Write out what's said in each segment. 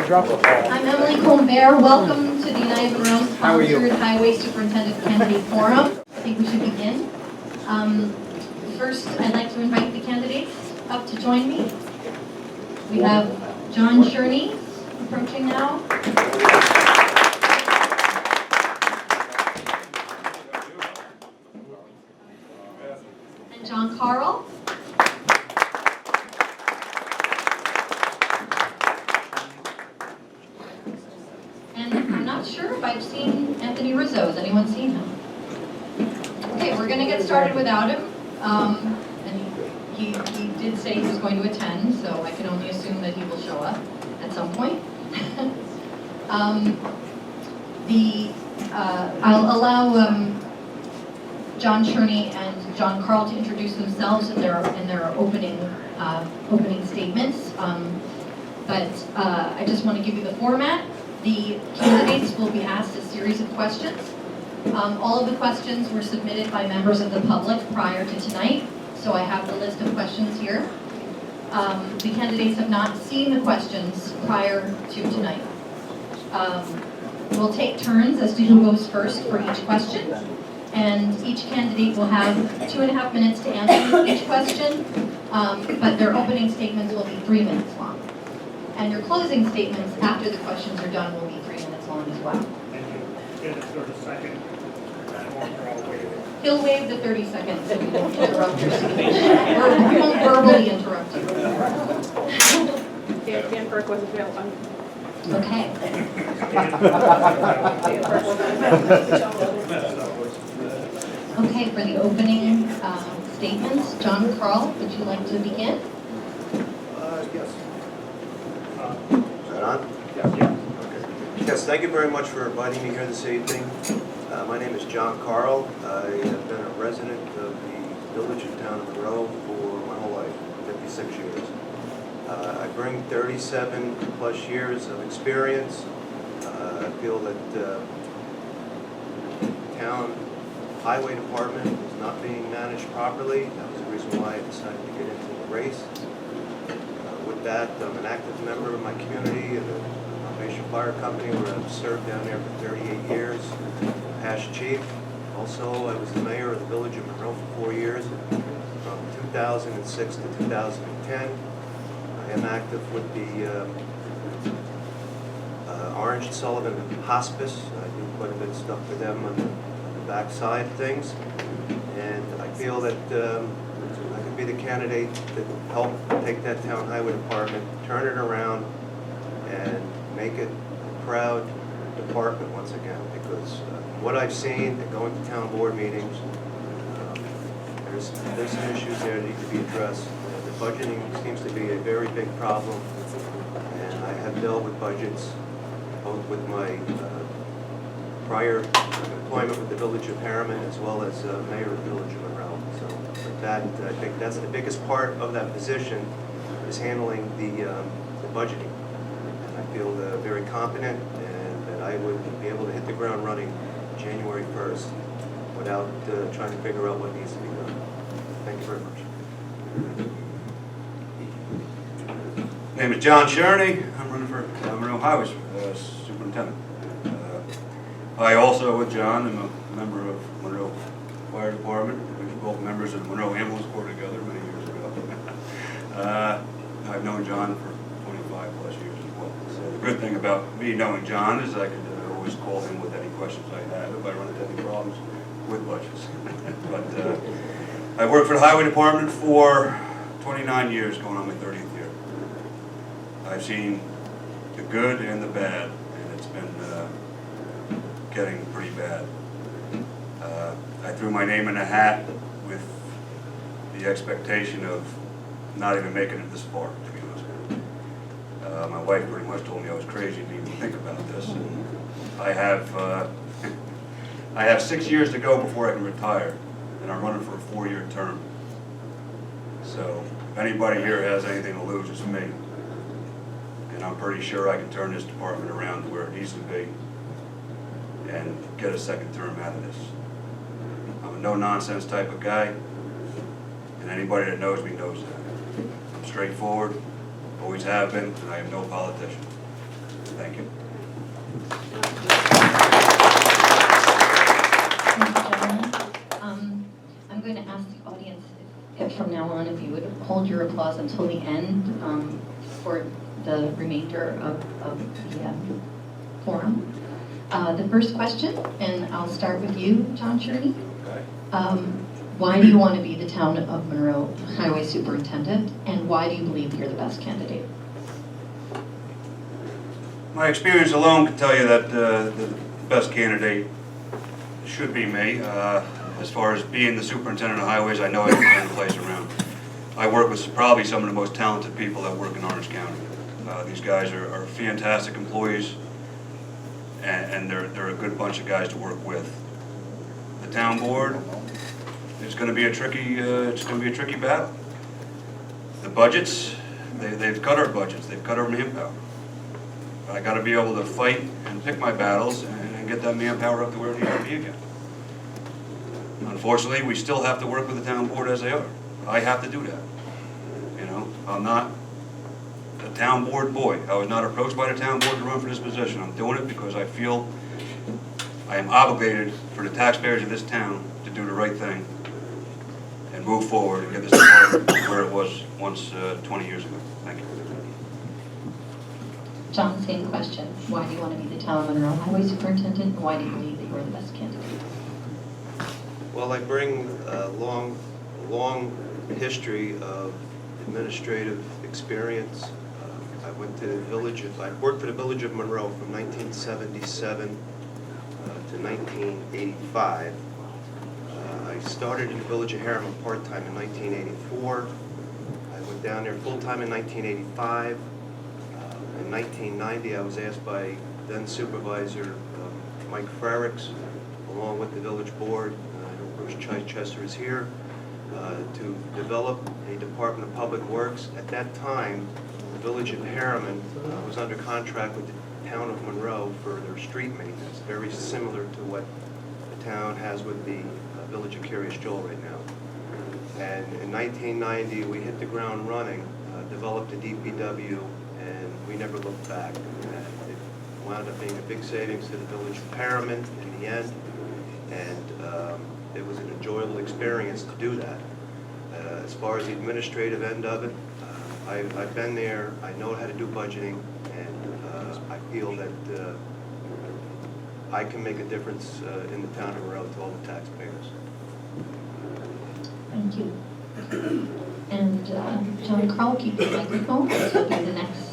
Drop the ball. I'm Emily Colbert. Welcome to the United Monroe Sponsored Highway Superintendent Candidate Forum. I think we should begin. First, I'd like to invite the candidates up to join me. We have John Sherney approaching now. And John Carl. And I'm not sure if I've seen Anthony Rizzo. Has anyone seen him? Okay, we're going to get started without him. And he did say he was going to attend, so I can only assume that he will show up at some point. I'll allow John Sherney and John Carl to introduce themselves in their opening statements. But I just want to give you the format. The candidates will be asked a series of questions. All of the questions were submitted by members of the public prior to tonight, so I have the list of questions here. The candidates have not seen the questions prior to tonight. We'll take turns as to who goes first for each question, and each candidate will have 2.5 minutes to answer each question, but their opening statements will be 3 minutes long. And your closing statements after the questions are done will be 3 minutes long as well. And you get a 30-second or I'll waive it. He'll waive the 30 seconds so we won't interrupt your speech. Or we won't verbally interrupt you. Dan Burke was available. Okay. Okay, for the opening statements, John Carl, would you like to begin? Yes. Is that on? Yeah. Okay. Yes, thank you very much for inviting me here this evening. My name is John Carl. I have been a resident of the village and town of Monroe for my whole life, 56 years. I bring 37 plus years of experience. I feel that the town highway department is not being managed properly. That was the reason why I decided to get into the race. With that, I'm an active member of my community, of the Foundation Fire Company, where I've served down there for 38 years. Past chief. Also, I was the mayor of the village of Monroe for 4 years, from 2006 to 2010. I am active with the Orange and Sullivan Hospice. I do quite a bit of stuff for them on the backside of things. And I feel that I could be the candidate that help take that town highway department, turn it around, and make it a proud department once again. Because what I've seen and going to town board meetings, there's some issues there that need to be addressed. The budgeting seems to be a very big problem, and I have dealt with budgets both with my prior employment with the village of Harriman as well as mayor of the village of Monroe. So with that, I think that's the biggest part of that position is handling the budgeting. And I feel very confident and that I would be able to hit the ground running January 1st without trying to figure out what needs to be done. Thank you very much. My name is John Sherney. I'm running for Monroe Highway Superintendent. I also, with John, am a member of Monroe Fire Department. We were both members of the Monroe Ambulance Corps together many years ago. I've known John for 25 plus years as well. So the good thing about me knowing John is I could always call him with any questions I have if I run into any problems with budgets. But I worked for the Highway Department for 29 years, going on my 30th year. I've seen the good and the bad, and it's been getting pretty bad. I threw my name in a hat with the expectation of not even making it this far, to be honest with you. My wife pretty much told me I was crazy to even think about this. And I have 6 years to go before I can retire, and I'm running for a 4-year term. So if anybody here has anything to lose, it's me. And I'm pretty sure I can turn this department around to where it needs to be and get a second term out of this. I'm a no-nonsense type of guy, and anybody that knows me knows that. I'm straightforward, always have been, and I am no politician. Thank you. Thank you, gentlemen. I'm going to ask the audience if from now on, if you would hold your applause until the end for the remainder of the forum. The first question, and I'll start with you, John Cherney. Okay. Why do you want to be the town of Monroe Highway Superintendent, and why do you believe you're the best candidate? My experience alone can tell you that the best candidate should be me. As far as being the superintendent of highways, I know I can turn the place around. I work with probably some of the most talented people that work in Orange County. These guys are fantastic employees, and they're a good bunch of guys to work with. The town board is going to be a tricky battle. The budgets, they've cut our budgets, they've cut our manpower. I got to be able to fight and pick my battles and get that manpower up to where it needs to be again. Unfortunately, we still have to work with the town board as they are. I have to do that. You know, I'm not a town board boy. I was not approached by the town board to run for this position. I'm doing it because I feel I am obligated for the taxpayers of this town to do the right thing and move forward and get this department where it was once 20 years ago. Thank you. John, same question. Why do you want to be the town of Monroe Highway Superintendent, and why do you believe that you're the best candidate? Well, I bring a long history of administrative experience. I worked for the Village of Monroe from 1977 to 1985. I started in the Village of Harriman part-time in 1984. I went down there full-time in 1985. In 1990, I was asked by then Supervisor Mike Frericks, along with the village board, Bruce Chichester is here, to develop a Department of Public Works. At that time, the Village of Harriman was under contract with the town of Monroe for their street maintenance, very similar to what the town has with the Village of Curious Joel right now. And in 1990, we hit the ground running, developed a DPW, and we never looked back. It wound up being a big savings to the Village of Harriman in the end, and it was an enjoyable experience to do that. As far as the administrative end of it, I've been there, I know how to do budgeting, and I feel that I can make a difference in the town of Monroe to all the taxpayers. Thank you. And John Carl, keep the microphone.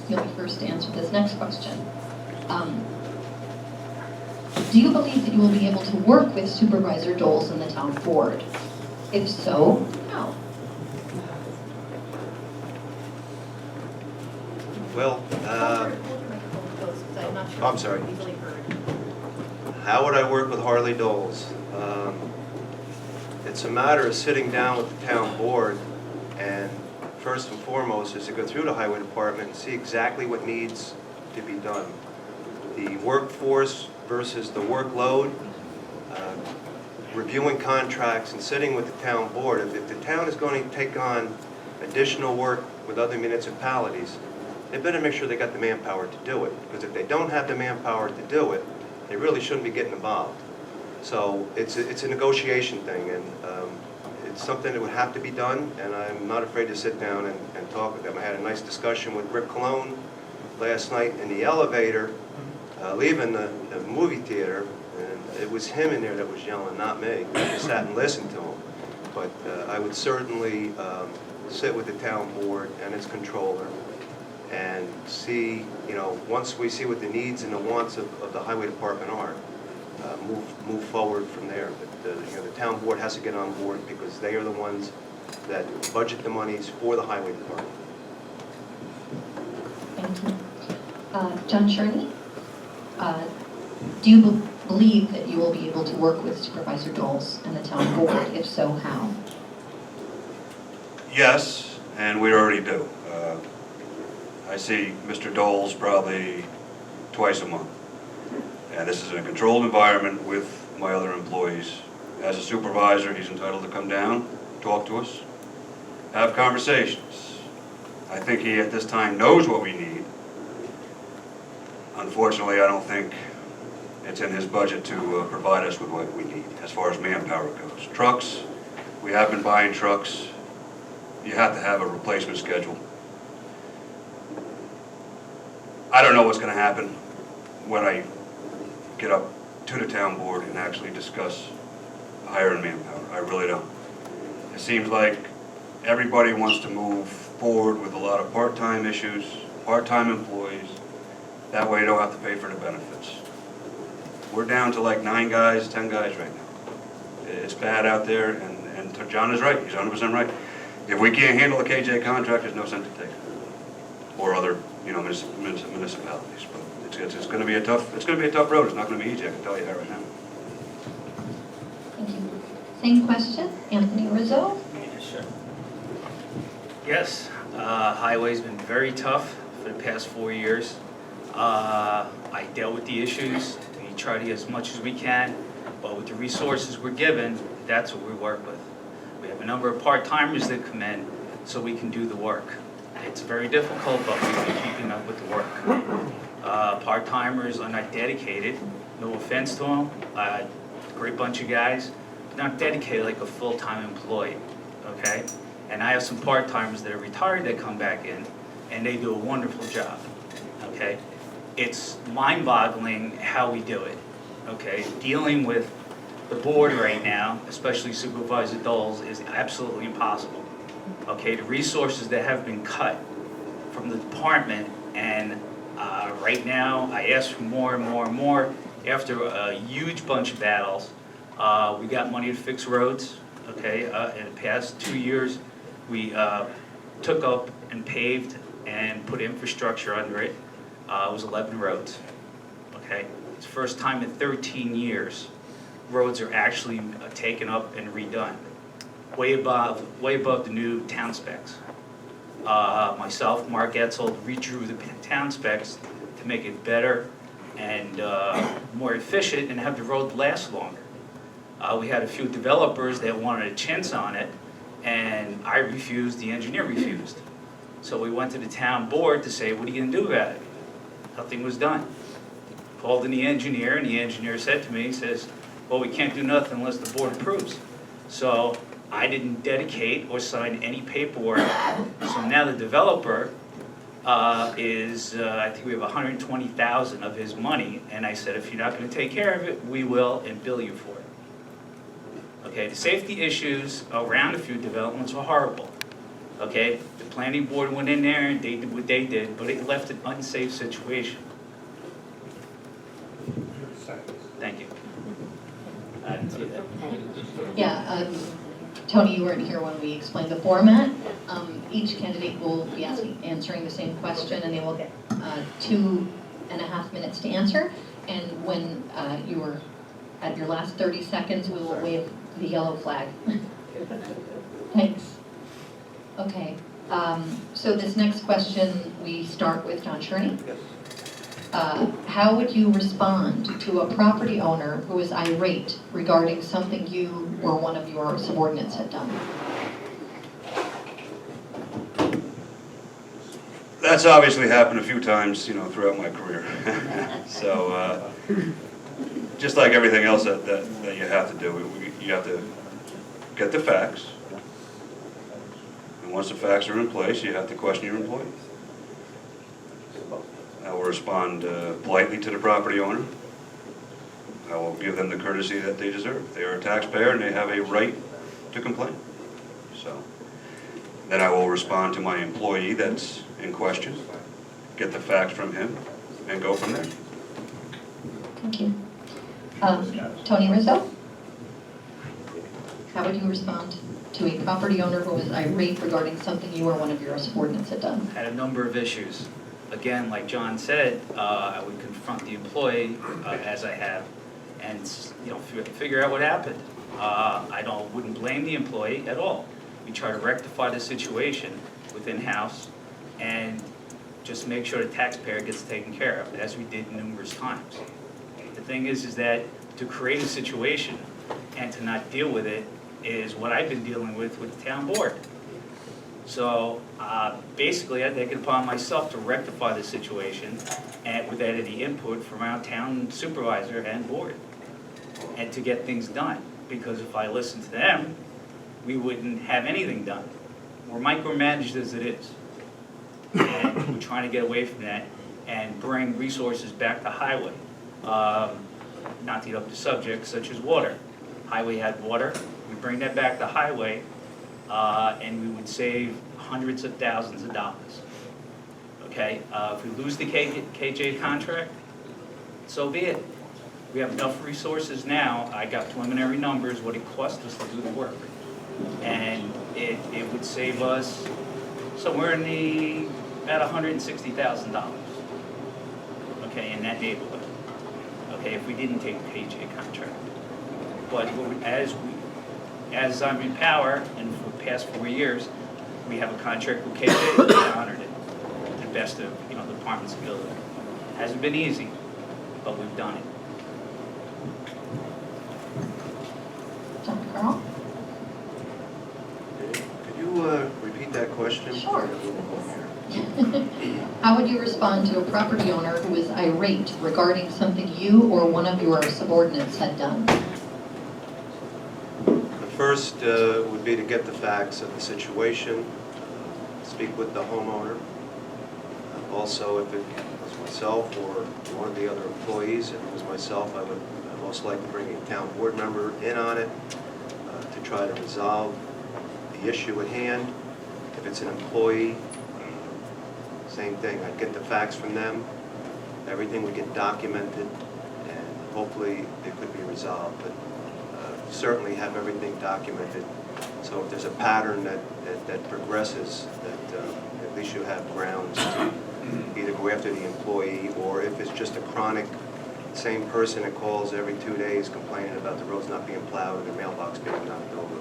You'll be first to answer this next question. Do you believe that you will be able to work with Supervisor Doles and the town board? If so, how? Well, I'm sorry. How would I work with Harley Doles? It's a matter of sitting down with the town board, and first and foremost is to go through the highway department and see exactly what needs to be done. The workforce versus the workload, reviewing contracts and sitting with the town board. If the town is going to take on additional work with other municipalities, they better make sure they got the manpower to do it. Because if they don't have the manpower to do it, they really shouldn't be getting involved. So it's a negotiation thing, and it's something that would have to be done, and I'm not afraid to sit down and talk with them. I had a nice discussion with Rick Cologne last night in the elevator, leaving the movie theater, and it was him in there that was yelling, not me. I just sat and listened to him. But I would certainly sit with the town board and its controller and see, once we see what the needs and the wants of the highway department are, move forward from there. But the town board has to get on board because they are the ones that budget the monies for the highway department. Thank you. John Cherney, do you believe that you will be able to work with Supervisor Doles and the town board? If so, how? Yes, and we already do. I see Mr. Doles probably twice a month. And this is in a controlled environment with my other employees. As a supervisor, he's entitled to come down, talk to us, have conversations. I think he at this time knows what we need. unfortunately, I don't think it's in his budget to provide us with what we need as far as manpower goes. Trucks, we have been buying trucks. You have to have a replacement schedule. I don't know what's going to happen when I get up to the town board and actually discuss hiring manpower. I really don't. It seems like everybody wants to move forward with a lot of part-time issues, part-time employees. That way you don't have to pay for the benefits. We're down to like 9 guys, 10 guys right now. It's bad out there, and John is right. He's 100% right. If we can't handle a KJ contract, there's no sense to take it. Or other, municipalities. But it's going to be a tough. It's going to be a tough road. It's not going to be easy. I can tell you that right now. Thank you. Same question, Anthony Rizzo. Yeah, sure. Yes, highway's been very tough for the past 4 years. I dealt with the issues. We try to get as much as we can, but with the resources we're given, that's what we work with. We have a number of part-timers that come in so we can do the work. It's very difficult, but we've been keeping up with the work. Part-timers are not dedicated, no offense to them, great bunch of guys, but not dedicated like a full-time employee, okay? And I have some part-timers that are retired that come back in, and they do a wonderful job, okay? It's mind-boggling how we do it, okay? Dealing with the board right now, especially Supervisor Doles, is absolutely impossible, okay? The resources that have been cut from the department, and right now, I ask for more and more and more. After a huge bunch of battles, we got money to fix roads, okay? In the past 2 years, we took up and paved and put infrastructure under it. It was 11 roads, okay? It's the first time in 13 years roads are actually taken up and redone, way above the new town specs. Myself, Mark Etzel, redrew the town specs to make it better and more efficient and have the road last longer. We had a few developers that wanted a chance on it, and I refused, the engineer refused. So we went to the town board to say, what are you gonna do about it? Nothing was done. Called in the engineer, and the engineer said to me, he says, well, we can't do nothing unless the board approves. So I didn't dedicate or sign any paperwork. So now the developer is, I think we have $120,000 of his money, and I said, if you're not gonna take care of it, we will and bill you for it. Okay, the safety issues around a few developments were horrible. Okay, the planning board went in there and they did what they did, but it left an unsafe situation. Thank you. I didn't see that. Yeah, Tony, you weren't here when we explained the format. Each candidate will be answering the same question, and they will get 2.5 minutes to answer. And when you are at your last 30 seconds, we will wave the yellow flag. Thanks. Okay, so this next question, we start with John Cherney. Yes. How would you respond to a property owner who is irate regarding something you or one of your subordinates had done? That's obviously happened a few times, throughout my career. So, just like everything else that you have to do, you have to get the facts. And once the facts are in place, you have to question your employees. I will respond politely to the property owner. I will give them the courtesy that they deserve. They are a taxpayer and they have a right to complain. So then I will respond to my employee that's in question, get the facts from him, and go from there. Thank you. Tony Rizzo? How would you respond to a property owner who was irate regarding something you or one of your subordinates had done? Had a number of issues. Again, like John said, I would confront the employee as I have, and figure out what happened. I wouldn't blame the employee at all. We try to rectify the situation within house and just make sure the taxpayer gets taken care of, as we did numerous times. The thing is that to create a situation and to not deal with it is what I've been dealing with the town board. So basically, I take it upon myself to rectify the situation and with any input from our town supervisor and board, and to get things done. Because if I listen to them, we wouldn't have anything done. We're micromanaged as it is. And we're trying to get away from that and bring resources back to highway. Not to get up to subjects such as water. Highway had water, we bring that back to highway, and we would save hundreds of thousands of dollars. Okay, if we lose the KJ contract, so be it. We have enough resources now, I got preliminary numbers, what it cost us to do the work. And it would save us somewhere in the, about $160,000. Okay, in that neighborhood. Okay, if we didn't take the KJ contract. But as I'm in power, and for the past 4 years, we have a contract with KJ, we honored it to the best of, the department's ability. Hasn't been easy, but we've done it. John Carl? Could you repeat that question? Sure. How would you respond to a property owner who is irate regarding something you or one of your subordinates had done? The first would be to get the facts of the situation, speak with the homeowner. Also, if it was myself or one of the other employees, if it was myself, I would most likely bring a town board member in on it to try to resolve the issue at hand. If it's an employee, same thing. I'd get the facts from them. Everything would get documented, and hopefully it could be resolved. But certainly have everything documented. So if there's a pattern that progresses, that at least you have grounds to either go after the employee, or if it's just a chronic same person that calls every 2 days complaining about the roads not being plowed and the mailbox being knocked over.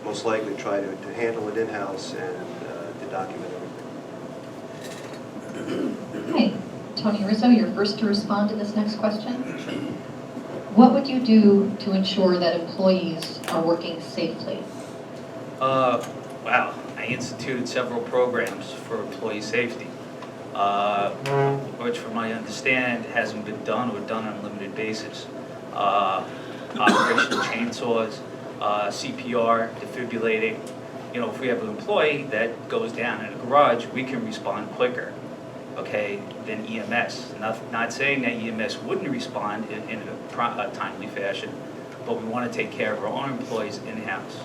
Most likely try to handle it in-house and to document everything. Okay, Tony Rizzo, you're first to respond to this next question. What would you do to ensure that employees are working safely? Wow, I instituted several programs for employee safety, which from my understand hasn't been done or done on a limited basis. Operational chainsaws, CPR, defibrillating. If we have an employee that goes down in a garage, we can respond quicker, okay, than EMS. Not saying that EMS wouldn't respond in a timely fashion, but we want to take care of our own employees in-house.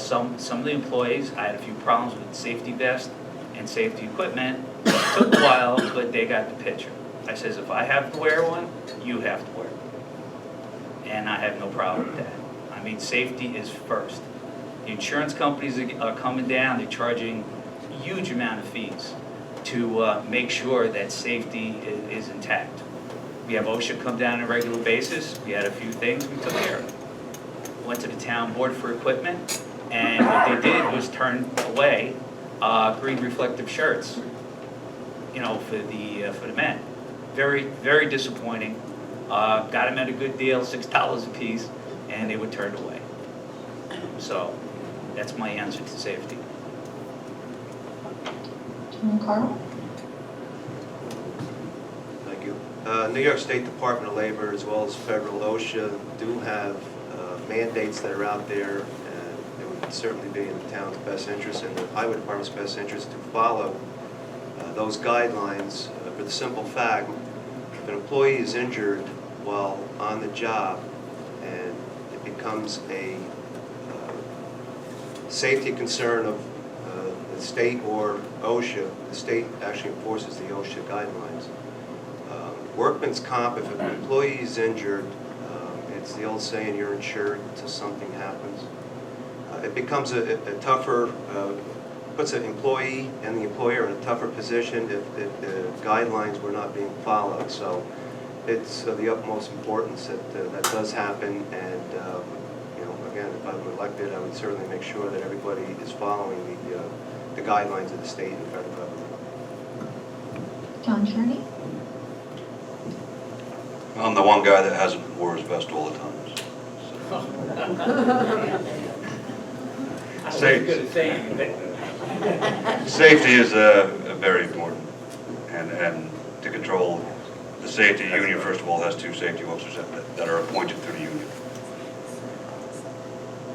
Some of the employees, I had a few problems with safety vest and safety equipment. It took a while, but they got the picture. I says, if I have to wear one, you have to wear it. And I have no problem with that. I mean, safety is first. The insurance companies are coming down, they're charging a huge amount of fees to make sure that safety is intact. We have OSHA come down on a regular basis. We had a few things we took care of. Went to the town board for equipment, and what they did was turn away green reflective shirts, for the men. Very, very disappointing. Got them at a good deal, $6 a piece, and they were turned away. So that's my answer to safety. John Carl? Thank you. New York State Department of Labor, as well as federal OSHA, do have mandates that are out there, and it would certainly be in the town's best interest and the highway department's best interest to follow those guidelines for the simple fact, if an employee is injured while on the job and it becomes a safety concern of the state or OSHA, the state actually enforces the OSHA guidelines. Workman's comp, if an employee is injured, it's the old saying, you're insured until something happens. It becomes a tougher, puts an employee and the employer in a tougher position if the guidelines were not being followed. So it's of the utmost importance that that does happen, and again, if I were elected, I would certainly make sure that everybody is following the guidelines of the state and federal government. John Cherney? I'm the one guy that hasn't wore his vest all the time. Safety is very important, and to control the safety, the union, first of all, has 2 safety officers that are appointed through the union.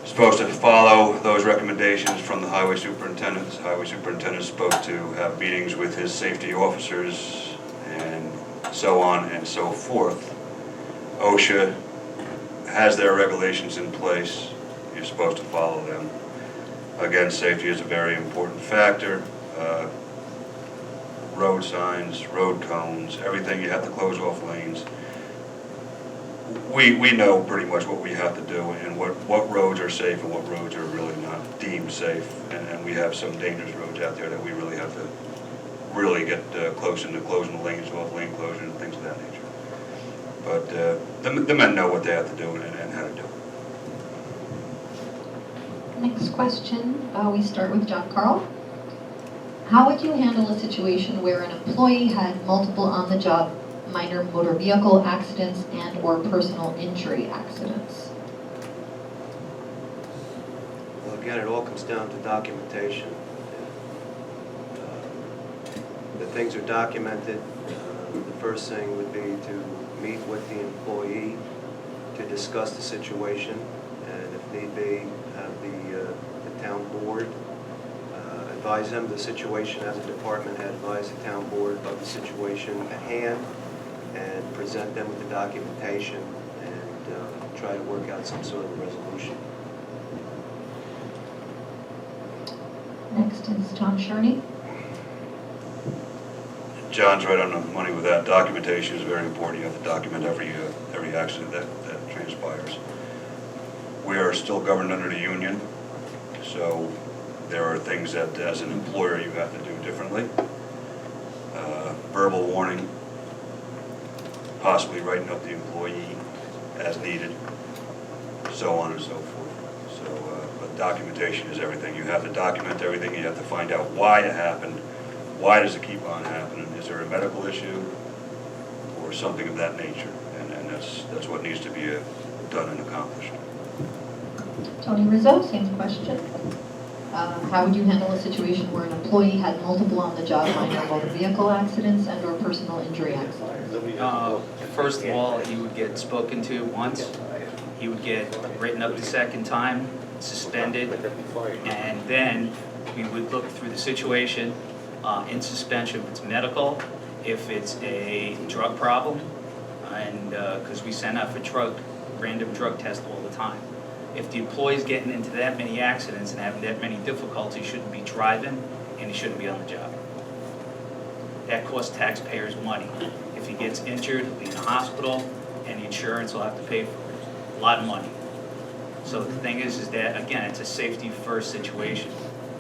Supposed to follow those recommendations from the highway superintendent. The highway superintendent is supposed to have meetings with his safety officers and so on and so forth. OSHA has their regulations in place. You're supposed to follow them. Again, safety is a very important factor. Road signs, road cones, everything, you have to close off lanes. We know pretty much what we have to do and what roads are safe and what roads are really not deemed safe. And we have some dangerous roads out there that we really have to really get close into closing the lanes off, lane closure and things of that nature. But the men know what they have to do and how to do it. Next question, we start with John Carl. How would you handle a situation where an employee had multiple on-the-job minor motor vehicle accidents and/or personal injury accidents? Well, again, it all comes down to documentation. The things are documented. The first thing would be to meet with the employee to discuss the situation, and if need be, have the town board advise them of the situation as a department head, advise the town board of the situation at hand, and present them with the documentation and try to work out some sort of resolution. Next is Tom Sherney. John's right on the money with that. Documentation is very important. You have to document every accident that transpires. We are still governed under the union, so there are things that as an employer you have to do differently. Verbal warning, possibly writing up the employee as needed, so on and so forth. So, but documentation is everything. You have to document everything. You have to find out why it happened. Why does it keep on happening? Is there a medical issue or something of that nature? And that's what needs to be done and accomplished. Tony Rizzo, same question. How would you handle a situation where an employee had multiple on-the-job minor motor vehicle accidents and/or personal injury accidents? First of all, he would get spoken to once. He would get written up the second time, suspended, and then we would look through the situation in suspension if it's medical, if it's a drug problem, and because we send out for random drug tests all the time. If the employee's getting into that many accidents and having that many difficulties, he shouldn't be driving and he shouldn't be on the job. That costs taxpayers money. If he gets injured, he'll be in the hospital and the insurance will have to pay for it. A lot of money. So the thing is that, again, it's a safety first situation.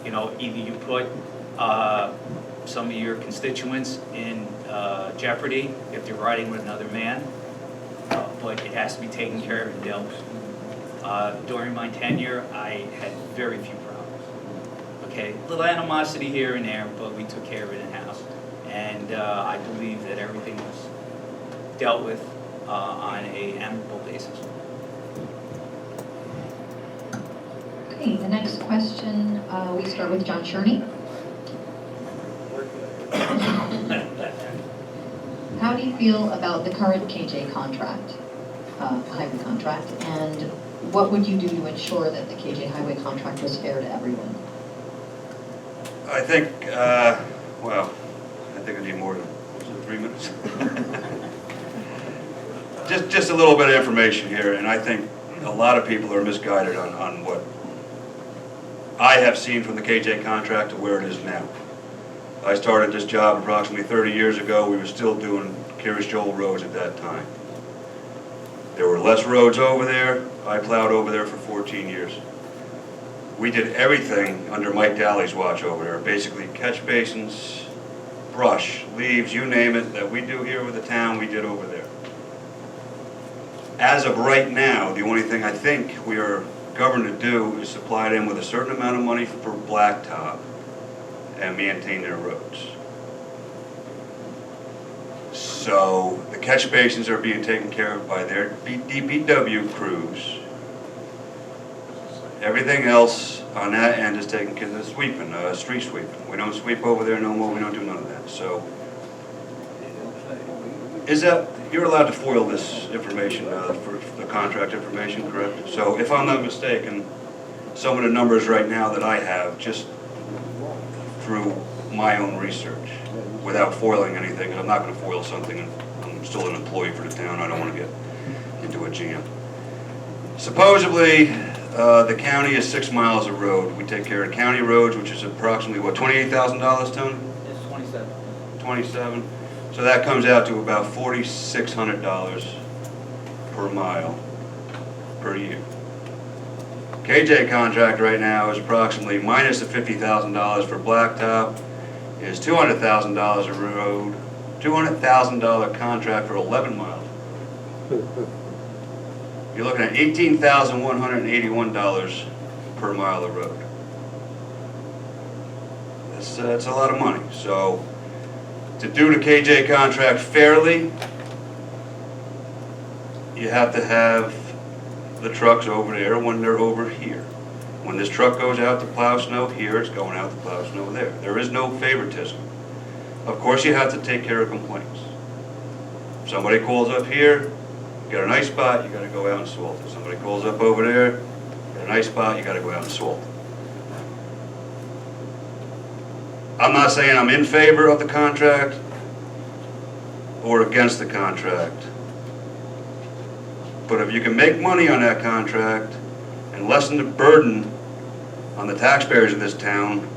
You know, either you put some of your constituents in jeopardy if they're riding with another man, but it has to be taken care of and dealt with. During my tenure, I had very few problems. Okay, little animosity here and there, but we took care of it in-house. And I believe that everything was dealt with on an amicable basis. Okay, the next question, we start with John Sherney. How do you feel about the current KJ contract, highway contract, and what would you do to ensure that the KJ highway contract was fair to everyone? I think, well, I think I need more than 3 minutes. just a little bit of information here, and I think a lot of people are misguided on what I have seen from the KJ contract to where it is now. I started this job approximately 30 years ago. We were still doing Curious Joel roads at that time. There were less roads over there. I plowed over there for 14 years. We did everything under Mike Daly's watch over there. Basically catch basins, brush, leaves, you name it, that we do here with the town, we did over there. As of right now, the only thing I think we are governed to do is supply them with a certain amount of money for blacktop and maintain their roads. So the catch basins are being taken care of by their DPW crews. Everything else on that end is taking care of the sweeping, street sweeping. We don't sweep over there no more, we don't do none of that, so. Is that, you're allowed to foil this information, for the contract information, correct? So if I'm not mistaken, some of the numbers right now that I have, just through my own research, without foiling anything, 'cause I'm not gonna foil something, and I'm still an employee for the town, I don't wanna get into a jam. Supposedly, the county is 6 miles of road. We take care of county roads, which is approximately, what, $28,000, Tony? It's 27. 27. So that comes out to about $4,600 per mile per year. KJ contract right now is approximately minus the $50,000 for blacktop, is $200,000 a road, $200,000 contract for 11 miles. You're looking at $18,181 per mile of road. That's a lot of money. So to do the KJ contract fairly, you have to have the trucks over there when they're over here. When this truck goes out to plow snow here, it's going out to plow snow there. There is no favoritism. Of course, you have to take care of complaints. If somebody calls up here, you got a nice spot, you gotta go out and salt it. Somebody calls up over there, you got a nice spot, you gotta go out and salt it. I'm not saying I'm in favor of the contract or against the contract. But if you can make money on that contract and lessen the burden on the taxpayers of this town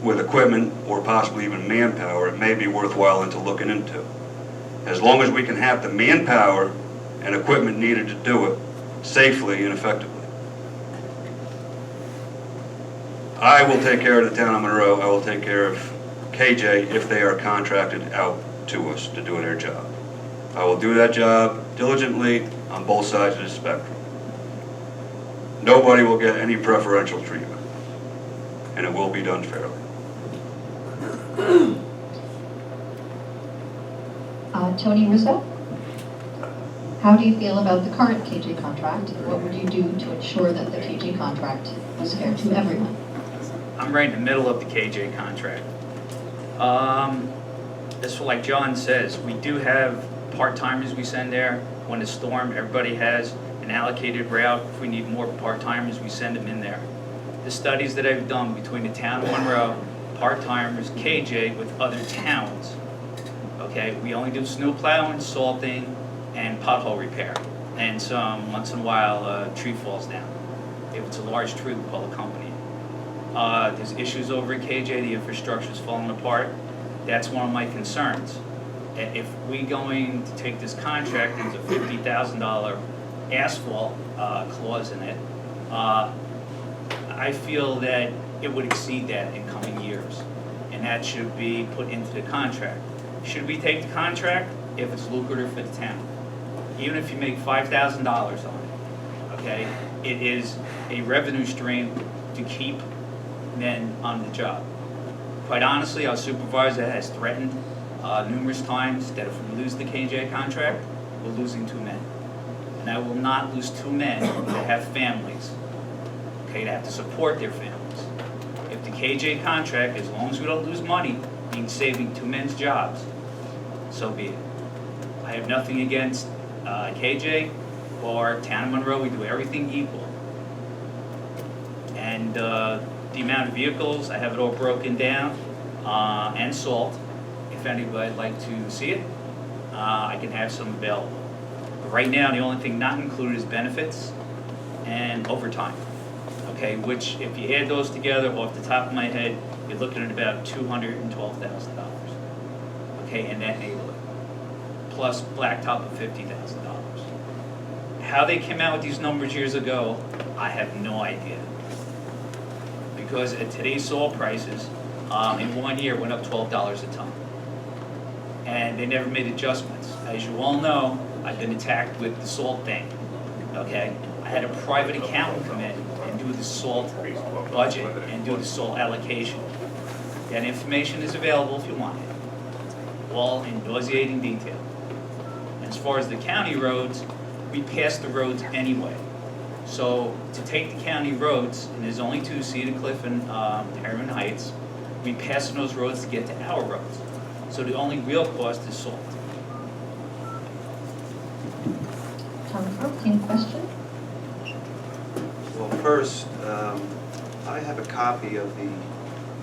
with equipment or possibly even manpower, it may be worthwhile into looking into. As long as we can have the manpower and equipment needed to do it safely and effectively. I will take care of the town of Monroe. I will take care of KJ if they are contracted out to us to do their job. I will do that job diligently on both sides of the spectrum. Nobody will get any preferential treatment, and it will be done fairly. Tony Russo? How do you feel about the current KJ contract? What would you do to ensure that the KJ contract was fair to everyone? I'm right in the middle of the KJ contract. As for like John says, we do have part-timers we send there. When the storm, everybody has an allocated route. If we need more part-timers, we send them in there. The studies that I've done between the town of Monroe, part-timers, KJ with other towns, okay, we only do snow plowing, salting, and pothole repair. And some, once in a while, a tree falls down. If it's a large tree, we call the company. There's issues over at KJ, the infrastructure's falling apart. That's one of my concerns. If we going to take this contract, there's a $50,000 asphalt clause in it, I feel that it would exceed that in coming years. And that should be put into the contract. Should we take the contract? If it's lucrative for the town. Even if you make $5,000 on it, okay? It is a revenue stream to keep men on the job. Quite honestly, our supervisor has threatened numerous times that if we lose the KJ contract, we're losing 2 men. And I will not lose 2 men that have families, okay, that have to support their families. If the KJ contract, as long as we don't lose money, means saving 2 men's jobs, so be it. I have nothing against KJ or Town of Monroe. We do everything equal. And the amount of vehicles, I have it all broken down, and salt. If anybody'd like to see it, I can have some available. But right now, the only thing not included is benefits and overtime. Okay, which if you add those together off the top of my head, you're looking at about $212,000. Okay, in that neighborhood. Plus blacktop of $50,000. How they came out with these numbers years ago, I have no idea. Because at today's salt prices, in 1 year went up $12 a ton. And they never made adjustments. As you all know, I've been attacked with the salt thing, okay? I had a private accountant come in and do the salt budget and do the salt allocation. That information is available if you want it, all in nauseating detail. As far as the county roads, we pass the roads anyway. So to take the county roads, and there's only two, Cedar Cliff and Harriman Heights, we pass on those roads to get to our roads. So the only real cost is salt. John Carl, any question? Well, first, I have a copy of the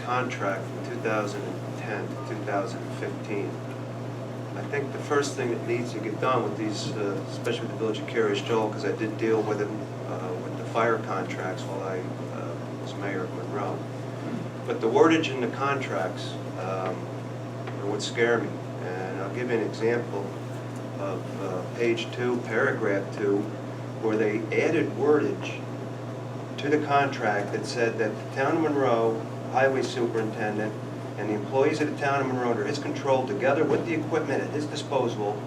contract from 2010 to 2015. I think the first thing that needs to get done with these, especially with the Village of Cary Joel, because I did deal with them with the fire contracts while I was mayor of Monroe. But the wordage in the contracts are what scare me. And I'll give you an example of page 2, paragraph 2, where they added wordage to the contract that said that the town of Monroe highway superintendent and the employees of the town of Monroe under his control, together with the equipment at his disposal,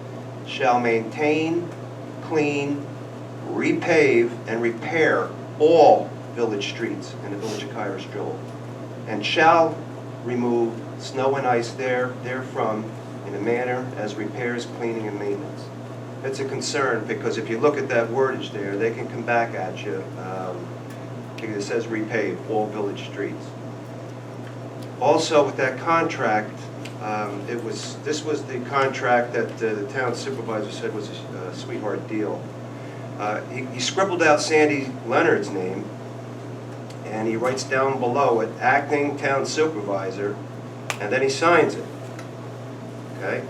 shall maintain, clean, repave, and repair all village streets in the village of Joel, and shall remove snow and ice therefrom in a manner as repairs, cleaning, and maintenance. It's a concern, because if you look at that wordage there, they can come back at you, because it says repave all village streets. Also, with that contract, this was the contract that the town supervisor said was a sweetheart deal. He scribbled out Sandy Leonard's name, and he writes down below it, acting town supervisor, and then he signs it. Okay?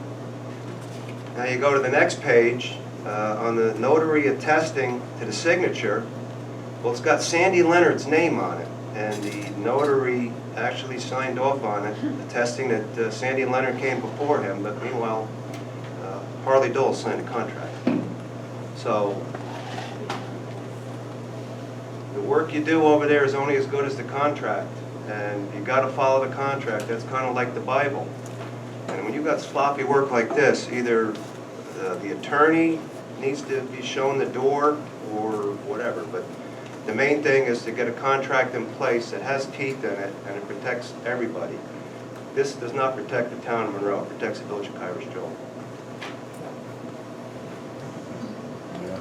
Now you go to the next page, on the notary attesting to the signature. Well, it's got Sandy Leonard's name on it, and the notary actually signed off on it, attesting that Sandy Leonard came before him, but meanwhile, Harley Dole signed the contract. So, the work you do over there is only as good as the contract, and you got to follow the contract. That's kind of like the Bible. And when you got sloppy work like this, either the attorney needs to be shown the door or whatever, but the main thing is to get a contract in place that has teeth in it and it protects everybody. This does not protect the town of Monroe, it protects the village of Joel.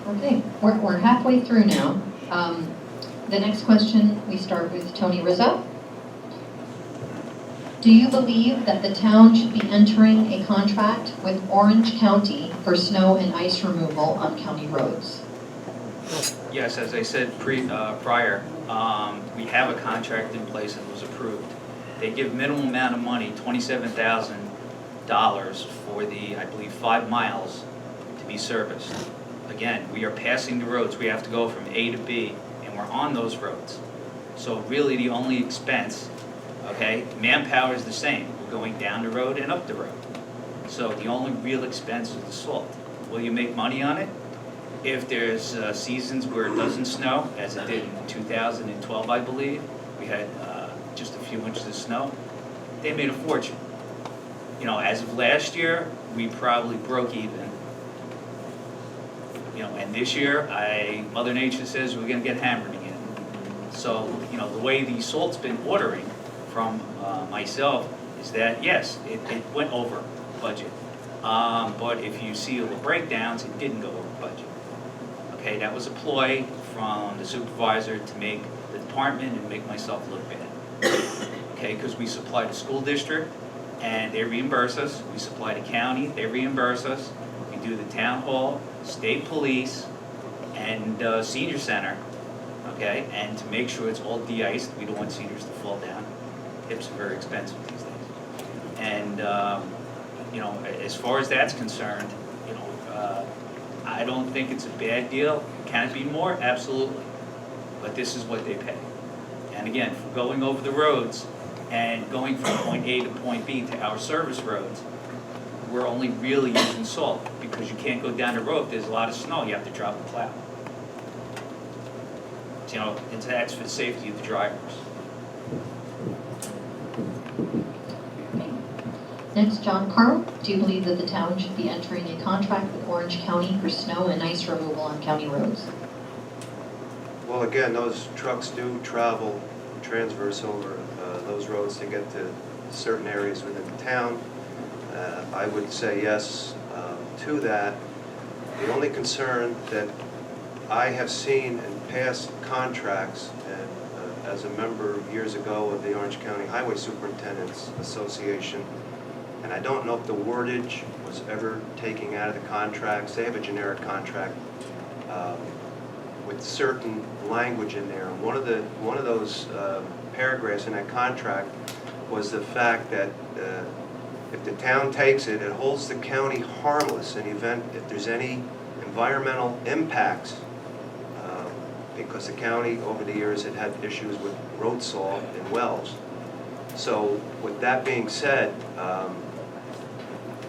Okay, we're halfway through now. The next question, we start with Tony Rizzo. Do you believe that the town should be entering a contract with Orange County for snow and ice removal on county roads? Yes, as I said prior, we have a contract in place that was approved. They give minimum amount of money, $27,000 for the, I believe, 5 miles to be serviced. Again, we are passing the roads. We have to go from A to B, and we're on those roads. So really the only expense, okay, manpower is the same. We're going down the road and up the road. So the only real expense is the salt. Will you make money on it? If there's seasons where it doesn't snow, as it did in 2012, I believe, we had just a few inches of snow, they made a fortune. You know, as of last year, we probably broke even. You know, and this year, Mother Nature says we're gonna get hammered again. So, you know, the way the salt's been ordering from myself is that, yes, it went over budget. But if you see the breakdowns, it didn't go over budget. Okay, that was a ploy from the supervisor to make the department and make myself look bad. Okay, because we supply the school district and they reimburse us. We supply the county, they reimburse us. We do the town hall, state police, and senior center. Okay, and to make sure it's all de-iced, we don't want seniors to fall down. Hips are very expensive these days. And you know, as far as that's concerned, you know, I don't think it's a bad deal. Can it be more? Absolutely. But this is what they pay. And again, for going over the roads and going from point A to point B to our service roads, we're only really using salt because you can't go down the road. If there's a lot of snow, you have to drop the plow. You know, that's for the safety of the drivers. Next, John Carl. Do you believe that the town should be entering a contract with Orange County for snow and ice removal on county roads? Well, again, those trucks do travel, transverse over those roads to get to certain areas within the town. I would say yes to that. The only concern that I have seen in past contracts, and as a member years ago of the Orange County Highway Superintendents Association, and I don't know if the wordage was ever taken out of the contracts. They have a generic contract with certain language in there. And one of those paragraphs in that contract was the fact that if the town takes it, it holds the county harmless in the event if there's any environmental impacts, because the county over the years had had issues with road salt and wells. So with that being said,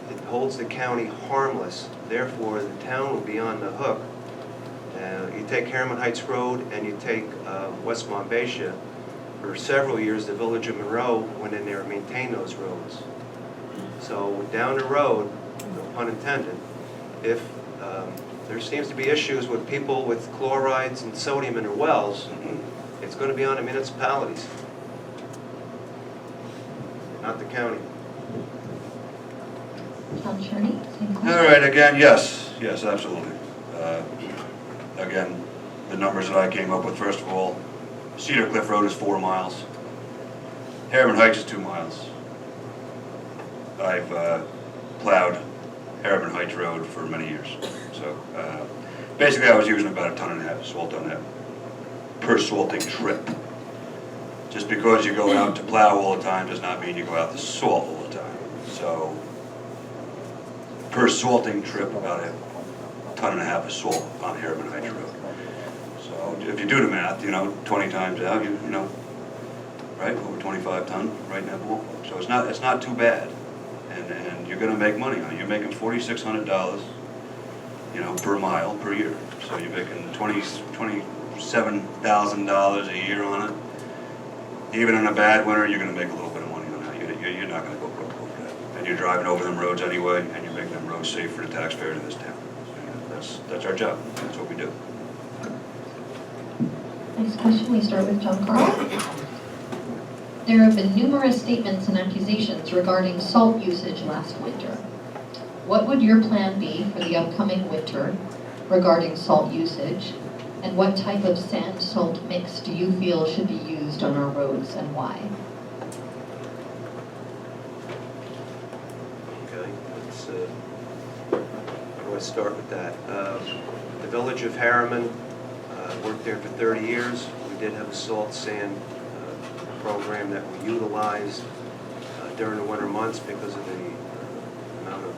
it holds the county harmless, therefore the town will be on the hook. You take Harriman Heights Road and you take West Monbassia, for several years the Village of Monroe went in there and maintained those roads. So down the road, no pun intended, if there seems to be issues with people with chlorides and sodium in their wells, it's going to be on the municipalities, not the county. John Cherney, same question. All right, again, yes, absolutely. Again, the numbers that I came up with, first of all, Cedar Cliff Road is 4 miles. Harriman Heights is 2 miles. I've plowed Harriman Heights Road for many years. So basically I was using about 1.5 tons of salt on that per salting trip. Just because you go out to plow all the time does not mean you go out to salt all the time. So per salting trip, about 1.5 tons of salt on Harriman Heights Road. So if you do the math, 20 times out, you know, right, over 25 ton right in that ballpark. So it's not too bad, and you're going to make money on it. You're making $4,600, per mile per year. So you're making $27,000 a year on it. Even in a bad winter, you're going to make a little bit of money on that. You're not going to go broke over that. And you're driving over them roads anyway, and you're making them roads safe for the taxpayer in this town. So, that's our job. That's what we do. Next question, we start with John Carl. There have been numerous statements and accusations regarding salt usage last winter. What would your plan be for the upcoming winter regarding salt usage? And what type of sand salt mix do you feel should be used on our roads and why? Okay, let's start with that. The Village of Harriman, worked there for 30 years. We did have a salt sand program that we utilized during the winter months because of the amount of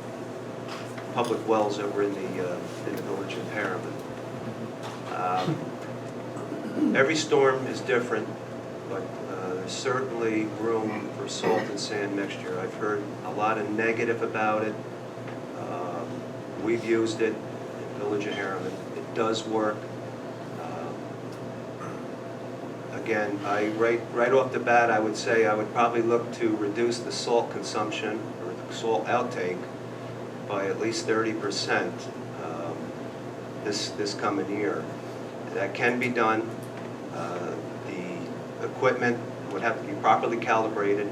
public wells that were in the Village of Harriman. Every storm is different, but there's certainly room for salt and sand mixture. I've heard a lot of negative about it. We've used it in the Village of Harriman. It does work. Again, right off the bat, I would say I would probably look to reduce the salt consumption or the salt outtake by at least 30% this coming year. That can be done. The equipment would have to be properly calibrated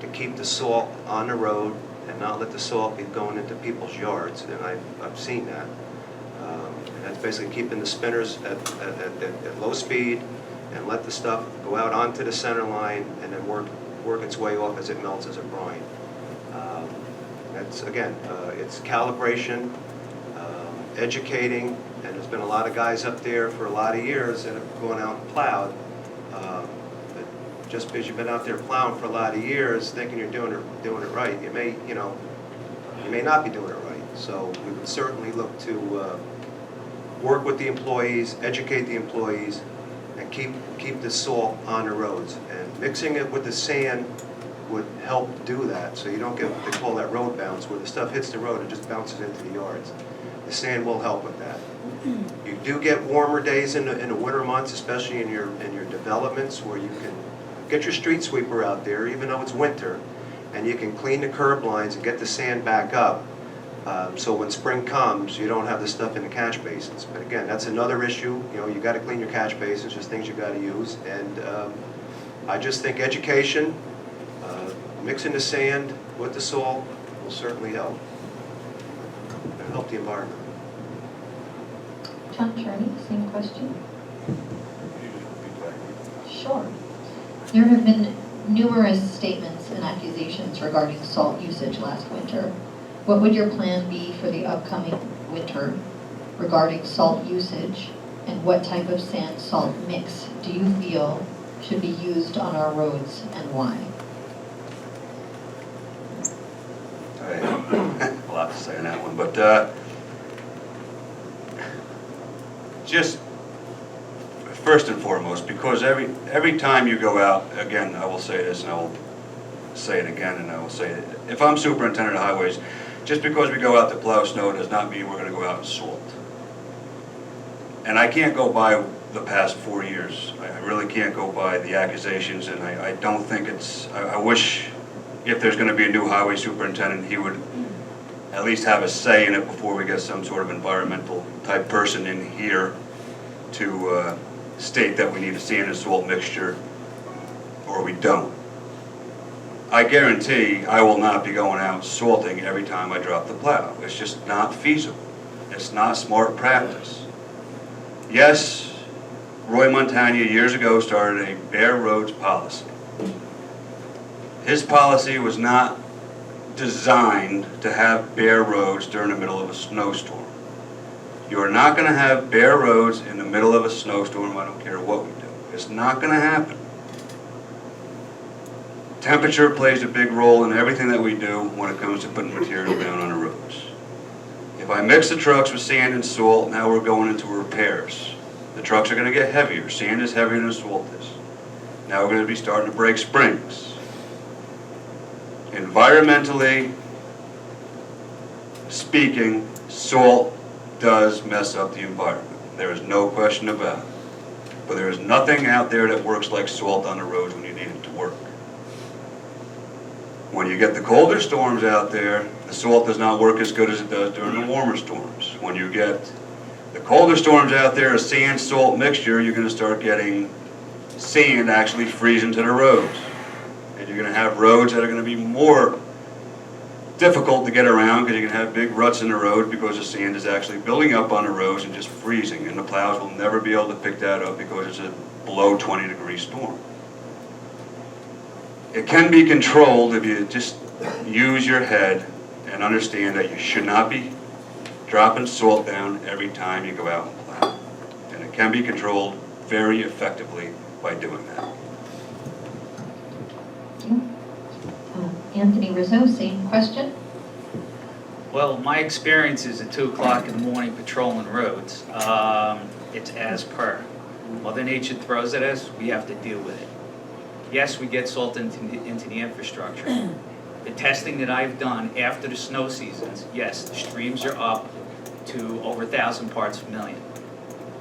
to keep the salt on the road and not let the salt be going into people's yards, and I've seen that. And that's basically keeping the spinners at low speed and let the stuff go out onto the center line and then work its way off as it melts as a brine. That's, again, it's calibration, educating, and there's been a lot of guys up there for a lot of years that have gone out and plowed. But just because you've been out there plowing for a lot of years thinking you're doing it right, you may not be doing it right. So we would certainly look to work with the employees, educate the employees, and keep the salt on the roads. And mixing it with the sand would help do that, so you don't get what they call that road bounce, where the stuff hits the road and just bounces into the yards. The sand will help with that. You do get warmer days in the winter months, especially in your developments, where you can get your street sweeper out there, even though it's winter, and you can clean the curb lines and get the sand back up. So when spring comes, you don't have the stuff in the catch basins. But again, that's another issue. You got to clean your catch basins, just things you got to use. And I just think education, mixing the sand with the salt will certainly help. It'll help the environment. John Cherney, same question. Sure. There have been numerous statements and accusations regarding salt usage last winter. What would your plan be for the upcoming winter regarding salt usage? And what type of sand-salt mix do you feel should be used on our roads and why? I have a lot to say on that one, but just first and foremost, because every time you go out, again, I will say this and I will say it again and I will say it. If I'm superintendent of highways, just because we go out to plow snow does not mean we're going to go out and salt. And I can't go by the past 4 years. I really can't go by the accusations, and I don't think it's, I wish if there's going to be a new highway superintendent, he would at least have a say in it before we get some sort of environmental type person in here to state that we need a sand and salt mixture, or we don't. I guarantee I will not be going out salting every time I drop the plow. It's just not feasible. It's not smart practice. Yes, Roy Montagna years ago started a bare roads policy. His policy was not designed to have bare roads during the middle of a snowstorm. You are not going to have bare roads in the middle of a snowstorm, I don't care what we do. It's not going to happen. Temperature plays a big role in everything that we do when it comes to putting material down on the roads. If I mix the trucks with sand and salt, now we're going into repairs. The trucks are going to get heavier. Sand is heavier than salt is. Now we're going to be starting to break springs. Environmentally speaking, salt does mess up the environment. There is no question about it. But there is nothing out there that works like salt on the roads when you need it to work. When you get the colder storms out there, the salt does not work as good as it does during the warmer storms. When you get the colder storms out there, a sand-salt mixture, you're going to start getting sand actually freezing to the roads. And you're going to have roads that are going to be more difficult to get around because you're going to have big ruts in the road because the sand is actually building up on the roads and just freezing. And the plows will never be able to pick that up because it's a below 20-degree storm. It can be controlled if you just use your head and understand that you should not be dropping salt down every time you go out and plow. And it can be controlled very effectively by doing that. Thank you. Anthony Rizzo, same question. Well, my experience is at 2 o'clock in the morning patrolling roads. It's as per. Mother Nature throws at us, we have to deal with it. Yes, we get salt into the infrastructure. The testing that I've done after the snow seasons, yes, the streams are up to over 1,000 parts per million.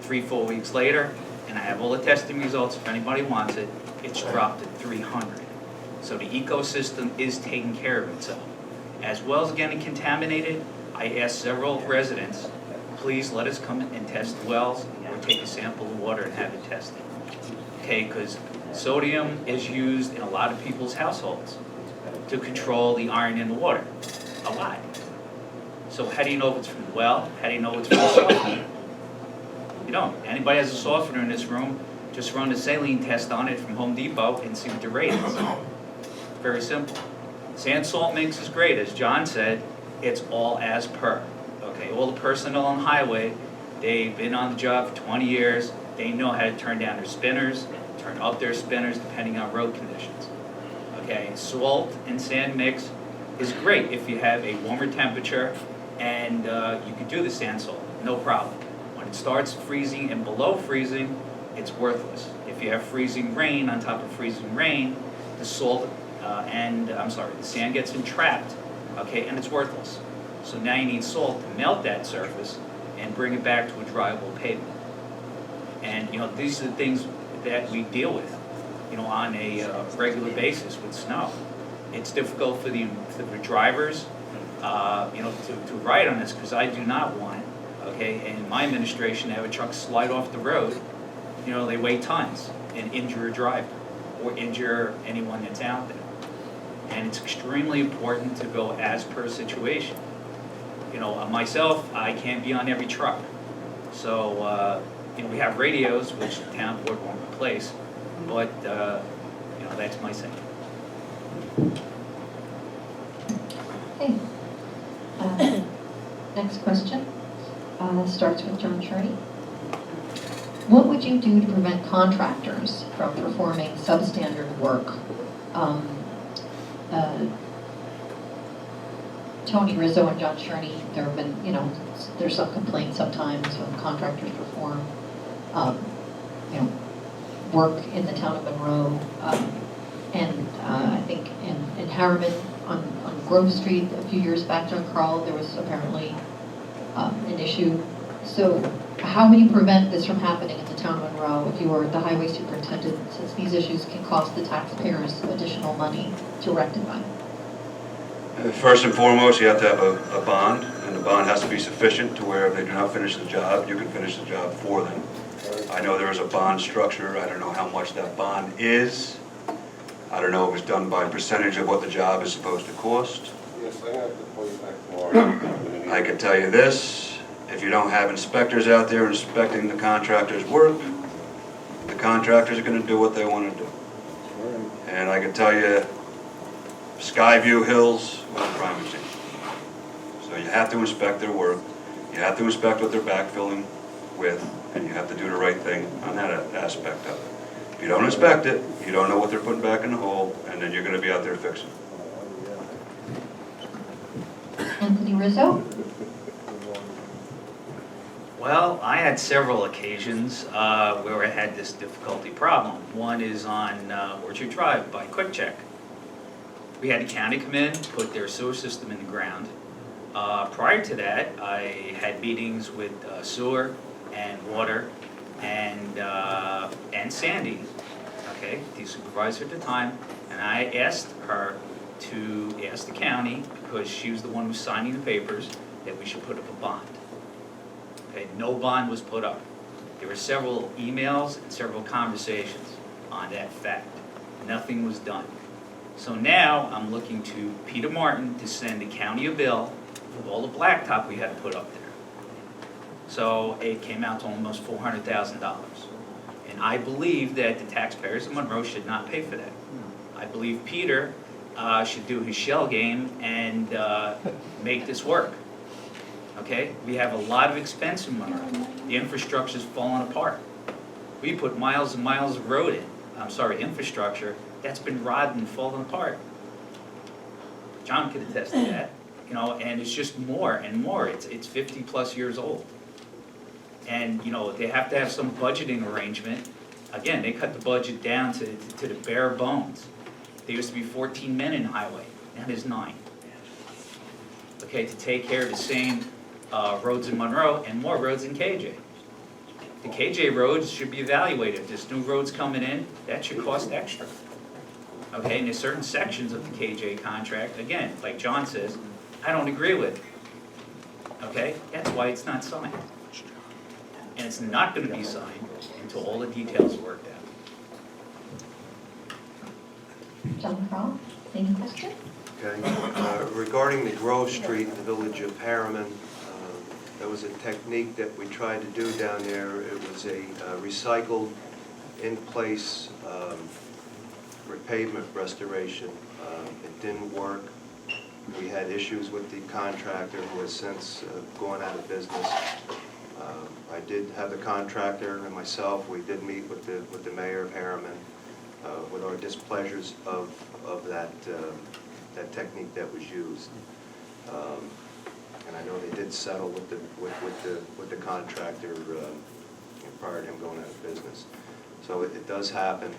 3-4 weeks later, and I have all the testing results if anybody wants it, it's dropped to 300. So the ecosystem is taking care of itself. As well as getting contaminated, I asked several residents, please let us come and test the wells or take a sample of water and have it tested. Okay, because sodium is used in a lot of people's households to control the iron in the water, a lot. So how do you know if it's from the well? How do you know it's from the softener? You don't. Anybody has a softener in this room, just run a saline test on it from Home Depot and see what the rate is. Very simple. Sand salt mix is great, as John said, it's all as per. Okay, all the personnel on the highway, they've been on the job for 20 years, they know how to turn down their spinners, turn up their spinners depending on road conditions. Okay, salt and sand mix is great if you have a warmer temperature and you can do the sand salt, no problem. When it starts freezing and below freezing, it's worthless. If you have freezing rain on top of freezing rain, the salt the sand gets entrapped, okay, and it's worthless. So now you need salt to melt that surface and bring it back to a drivable pavement. And these are the things that we deal with, on a regular basis with snow. It's difficult for the drivers, to ride on this because I do not want, okay, in my administration, to have a truck slide off the road. They weigh tons and injure a driver or injure anyone that's out there. And it's extremely important to go as per situation. Myself, I can't be on every truck. So, we have radios, which the town board won't replace, but, that's my say. Okay. Next question starts with John Cherney. What would you do to prevent contractors from performing substandard work? Tony Rizzo and John Cherney, there have been, there's some complaints sometimes when contractors perform, work in the town of Monroe. I think in Harriman on Grove Street a few years back, John Carl, there was apparently an issue. So how would you prevent this from happening in the town of Monroe if you were the highway superintendent, since these issues can cost the taxpayers additional money to rectify? First and foremost, you have to have a bond, and the bond has to be sufficient to where if they do not finish the job, you can finish the job for them. I know there is a bond structure. I don't know how much that bond is. I don't know if it's done by percentage of what the job is supposed to cost. Yes, I'm gonna have to call you back tomorrow. I can tell you this, if you don't have inspectors out there inspecting the contractor's work, the contractors are gonna do what they wanna do. And I can tell you, Skyview Hills was a crime scene. So you have to inspect their work, you have to inspect what they're backfilling with, and you have to do the right thing on that aspect of it. If you don't inspect it, you don't know what they're putting back in the hole, and then you're gonna be out there fixing. Anthony Rizzo? Well, I had several occasions where I had this difficulty problem. One is on Orchard Drive by Quick Check. We had the county come in, put their sewer system in the ground. Prior to that, I had meetings with sewer and water and Sandy, okay, the supervisor at the time, and I asked her to ask the county, because she was the one who was signing the papers, that we should put up a bond. Okay, no bond was put up. There were several emails and several conversations on that fact. Nothing was done. So now I'm looking to Peter Martin to send the county a bill for all the blacktop we had to put up there. So it came out to almost $400,000. And I believe that the taxpayers of Monroe should not pay for that. I believe Peter should do his shell game and make this work. Okay? We have a lot of expense in Monroe. The infrastructure's falling apart. We put miles and miles of road in, infrastructure, that's been rotten and falling apart. John could attest to that, and it's just more and more. It's 50 plus years old. And, they have to have some budgeting arrangement. Again, they cut the budget down to the bare bones. There used to be 14 men in highway, now there's 9. Okay, to take care of the same roads in Monroe and more roads in KJ. The KJ roads should be evaluated. If there's new roads coming in, that should cost extra. Okay, and there's certain sections of the KJ contract, again, like John says, I don't agree with. Okay, that's why it's not signed. And it's not going to be signed until all the details are worked out. John Carl, same question? Okay. Regarding the Grove Street in the village of Harriman, there was a technique that we tried to do down there. It was a recycled, in-place repavement restoration. It didn't work. We had issues with the contractor who has since gone out of business. I did have the contractor and myself, we did meet with the mayor of Harriman with our displeasures of that technique that was used. And I know they did settle with the contractor prior to him going out of business. So it does happen.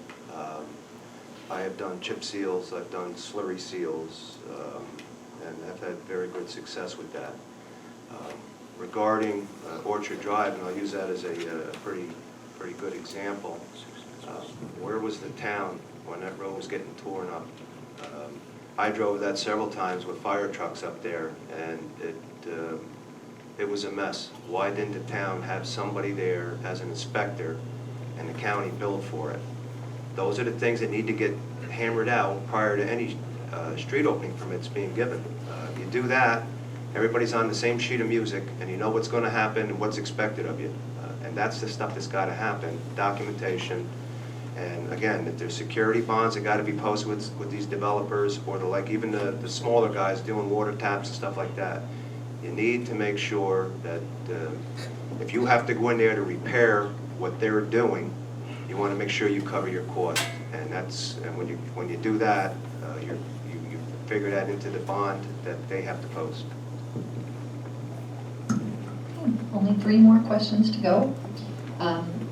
I have done chip seals, I've done slurry seals, and I've had very good success with that. Regarding Orchard Drive, and I'll use that as a pretty good example, where was the town when that road was getting torn up? I drove that several times with fire trucks up there, and it was a mess. Why didn't the town have somebody there as an inspector and the county billed for it? Those are the things that need to get hammered out prior to any street opening permits being given. If you do that, everybody's on the same sheet of music, and you know what's going to happen and what's expected of you. And that's the stuff that's got to happen, documentation. And again, if there's security bonds that got to be posted with these developers, or even the smaller guys doing water taps and stuff like that, you need to make sure that if you have to go in there to repair what they're doing, you want to make sure you cover your cost. And when you do that, you figure that into the bond that they have to post. Only 3 more questions to go.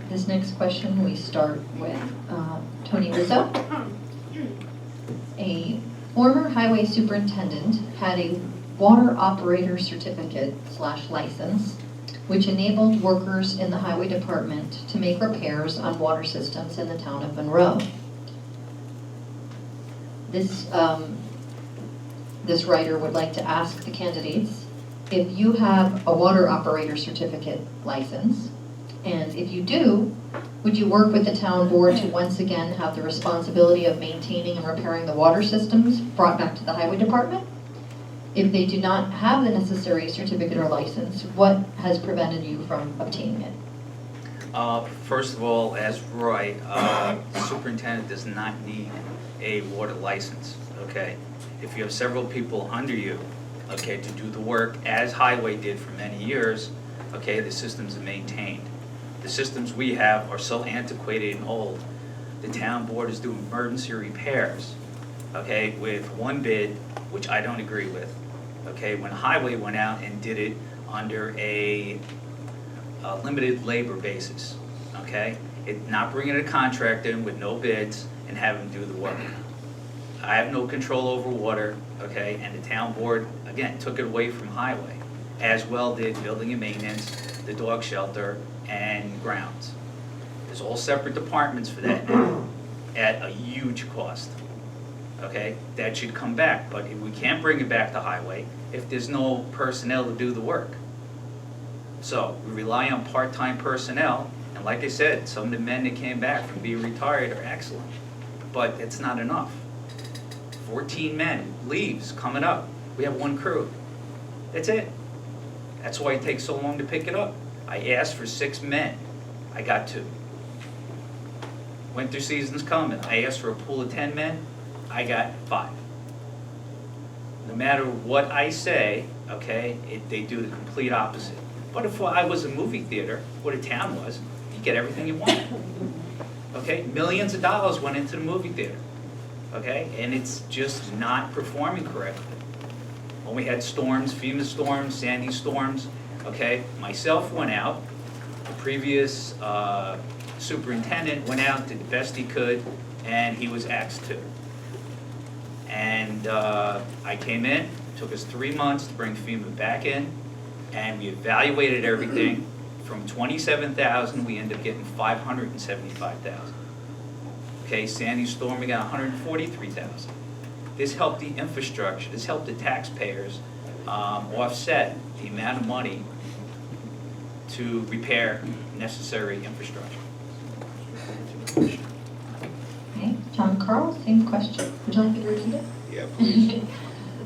This next question, we start with Tony Rizzo. A former highway superintendent had a water operator certificate/license, which enabled workers in the highway department to make repairs on water systems in the town of Monroe. This writer would like to ask the candidates, if you have a water operator certificate license, and if you do, would you work with the town board to once again have the responsibility of maintaining and repairing the water systems brought back to the highway department? If they do not have the necessary certificate or license, what has prevented you from obtaining it? First of all, as Roy, the superintendent does not need a water license, okay? If you have several people under you, okay, to do the work, as Highway did for many years, okay, the systems are maintained. The systems we have are so antiquated and old. The town board is doing emergency repairs, okay, with one bid, which I don't agree with, okay? When Highway went out and did it under a limited labor basis, okay? Not bringing a contractor in with no bids and having him do the work. I have no control over water, okay, and the town board, again, took it away from Highway, as well did building and maintenance, the dog shelter, and grounds. There's all separate departments for that now, at a huge cost, okay? That should come back, but we can't bring it back to Highway if there's no personnel to do the work. So we rely on part-time personnel, and like I said, some of the men that came back from being retired are excellent, but it's not enough. 14 men leaves coming up. We have 1 crew. That's it. That's why it takes so long to pick it up. I asked for 6 men. I got 2. Winter season's coming. I asked for a pool of 10 men. I got 5. No matter what I say, okay, they do the complete opposite. But if I was a movie theater, what a town was, you get everything you want. Okay, millions of dollars went into the movie theater. Okay, and it's just not performing correctly. When we had storms, FEMA storms, Sandy storms, okay, myself went out, the previous superintendent went out, did the best he could, and he was asked to. And I came in, took us 3 months to bring FEMA back in, and we evaluated everything. From 27,000, we ended up getting 575,000. Okay, Sandy storm, we got 143,000. This helped the infrastructure, this helped the taxpayers offset the amount of money to repair necessary infrastructure. Okay, John Carl, same question. Would you like me to repeat it? Yeah, please.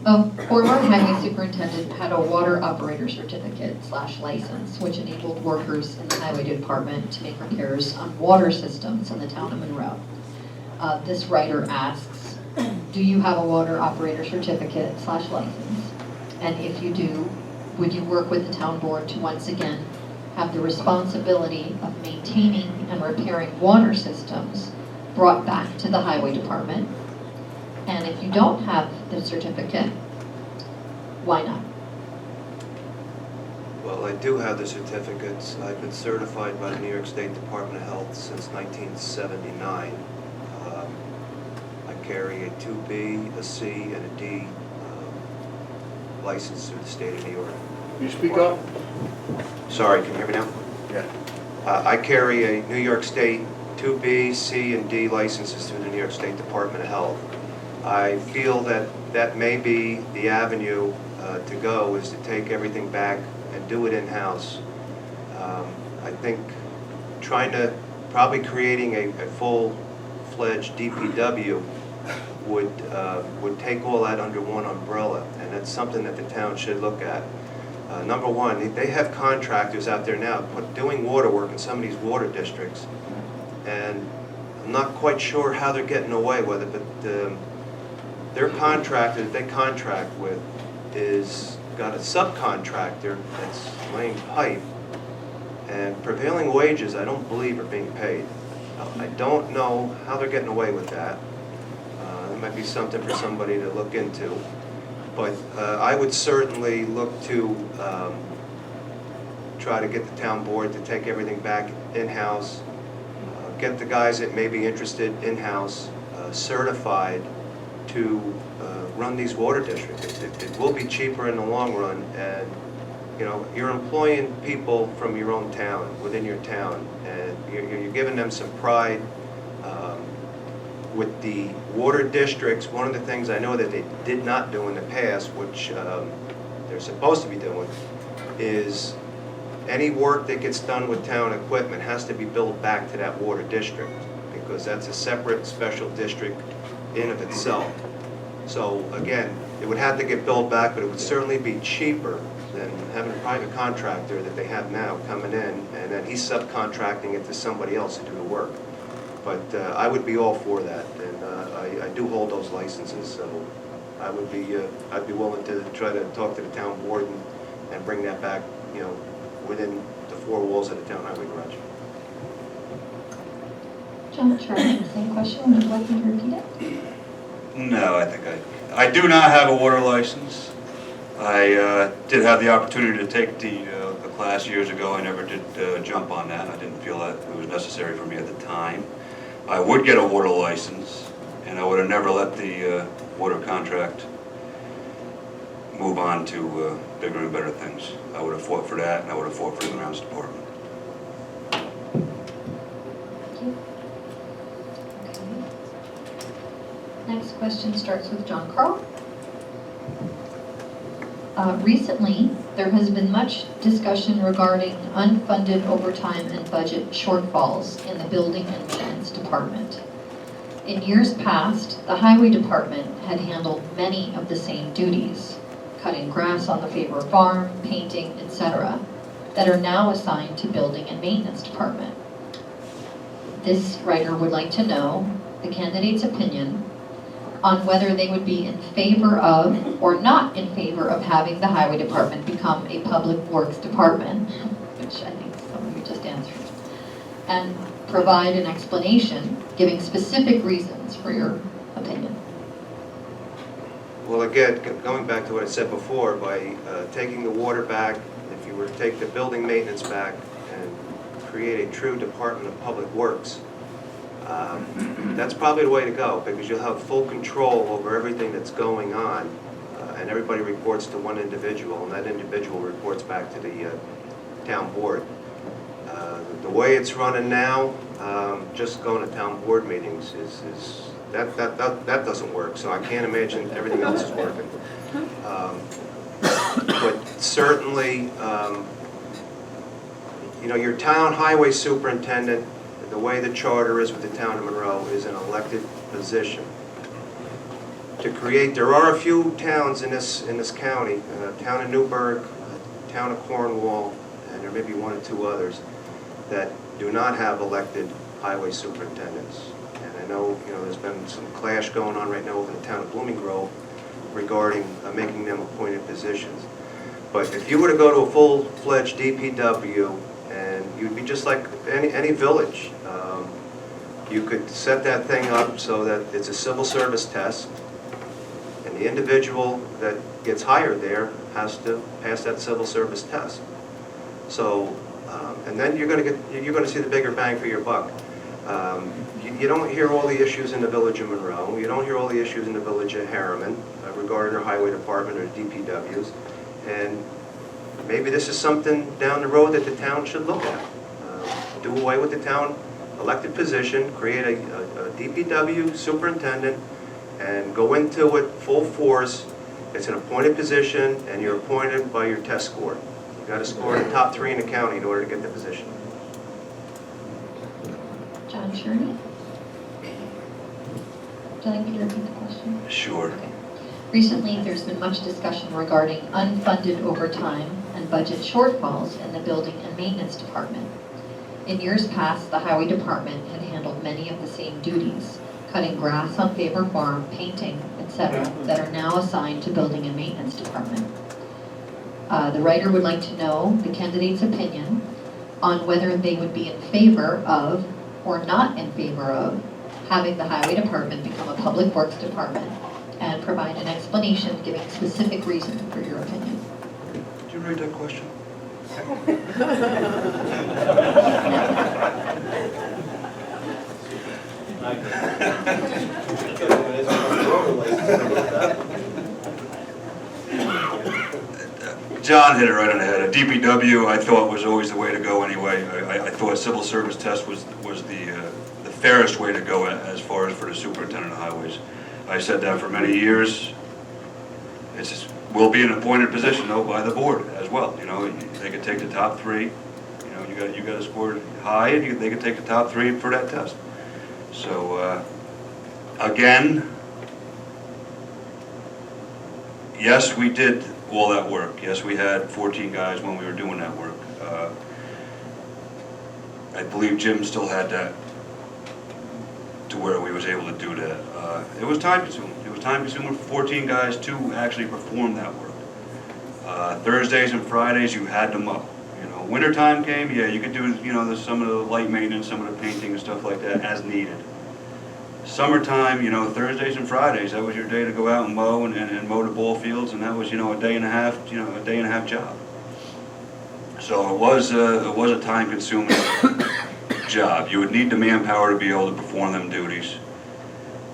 A former highway superintendent had a water operator certificate/license, which enabled workers in the highway department to make repairs on water systems in the town of Monroe. This writer asks, do you have a water operator certificate/license? And if you do, would you work with the town board to once again have the responsibility of maintaining and repairing water systems brought back to the highway department? And if you don't have the certificate, why not? Well, I do have the certificates. I've been certified by the New York State Department of Health since 1979. I carry a 2B, a C, and a D license through the state of New York. Can you speak up? Sorry, can you hear me now? Yeah. I carry a New York State 2B, C, and D licenses through the New York State Department of Health. I feel that that may be the avenue to go, is to take everything back and do it in-house. I think probably creating a full-fledged DPW would take all that under one umbrella, and and that's something that the town should look at. Number one, they have contractors out there now doing water work in some of these water districts, and I'm not quite sure how they're getting away with it, but their contractor that they contract with is got a subcontractor that's laying pipe, and prevailing wages, I don't believe, are being paid. I don't know how they're getting away with that. It might be something for somebody to look into. But I would certainly look to try to get the town board to take everything back in-house, get the guys that may be interested in-house certified to run these water districts. It will be cheaper in the long run, and you know, you're employing people from your own town, within your town, and you're giving them some pride. With the water districts, one of the things I know that they did not do in the past, which they're supposed to be doing, is any work that gets done with town equipment has to be billed back to that water district, because that's a separate special district in of itself. So again, it would have to get billed back, but it would certainly be cheaper than having a private contractor that they have now coming in, and then he's subcontracting it to somebody else to do the work. But I would be all for that, and I do hold those licenses, so I'd be willing to try to talk to the town board and bring that back, you know, within the four walls of the town highway garage. John, sure, the same question, would you like me to repeat it? No, I think I do not have a water license. I did have the opportunity to take the class years ago. I never did jump on that. I didn't feel that it was necessary for me at the time. I would get a water license, and I would have never let the water contract move on to bigger and better things. I would have fought for that, and I would have fought for the grounds department. Thank you. Okay. Next question starts with John Carl. Recently, there has been much discussion regarding unfunded overtime and budget shortfalls in the building and maintenance department. In years past, the highway department had handled many of the same duties, cutting grass on the favor farm, painting, etc., that are now assigned to building and maintenance department. This writer would like to know the candidate's opinion on whether they would be in favor of or not in favor of having the highway department become a public works department, which I think some of you just answered, and provide an explanation giving specific reasons for your opinion. Well, again, going back to what I said before, by taking the water back, if you were to take the building maintenance back and create a true Department of Public Works, that's probably the way to go, because you'll have full control over everything that's going on, and everybody reports to one individual, and that individual reports back to the town board. The way it's running now, just going to town board meetings that doesn't work, so I can't imagine everything else is working. But certainly, you know, your town highway superintendent, the way the charter is with the town of Monroe, is an elected position. There are a few towns in this county, town of Newburgh, town of Cornwall, and there may be one or two others that do not have elected highway superintendents. And I know, you know, there's been some clash going on right now over the town of Blooming Grove regarding making them appointed positions. But if you were to go to a full-fledged DPW, and you'd be just like any village. You could set that thing up so that it's a civil service test, and the individual that gets hired there has to pass that civil service test. So, and then you're going to see the bigger bang for your buck. You don't hear all the issues in the village of Monroe. You don't hear all the issues in the village of Harriman regarding their highway department or DPWs, and maybe this is something down the road that the town should look at. Do away with the town elected position, create a DPW superintendent, and go into it full force. It's an appointed position, and you're appointed by your test score. You've got to score the top 3 in the county in order to get the position. John Cherney? Would you like me to repeat the question? Sure. Okay. Recently, there's been much discussion regarding unfunded overtime and budget shortfalls in the building and maintenance department. In years past, the highway department had handled many of the same duties, cutting grass on Faber Farm, painting, etc., that are now assigned to building and maintenance department. The writer would like to know the candidate's opinion on whether they would be in favor of or not in favor of having the highway department become a public works department, and provide an explanation giving specific reason for your opinion. Did you read that question? John hit it right on the head. A DPW, I thought, was always the way to go anyway. I thought civil service test was the fairest way to go as far as for the superintendent of highways. I said that for many years. Will be an appointed position though by the board as well. You know, they could take the top three. You know, you got to score high, and they could take the top three for that test. So again, yes, we did all that work. Yes, we had 14 guys when we were doing that work. I believe Jim still had that to where we was able to do that. It was time consuming. It was time consuming for 14 guys to actually perform that work. Thursdays and Fridays you had to mow. You know, winter time came, yeah, you could do, you know, some of the light maintenance, some of the painting and stuff like that as needed. Summertime, you know, Thursdays and Fridays, that was your day to go out and mow and mow the ball fields, and that was, you know, a day and a half job. So it was a time-consuming job. You would need the manpower to be able to perform them duties.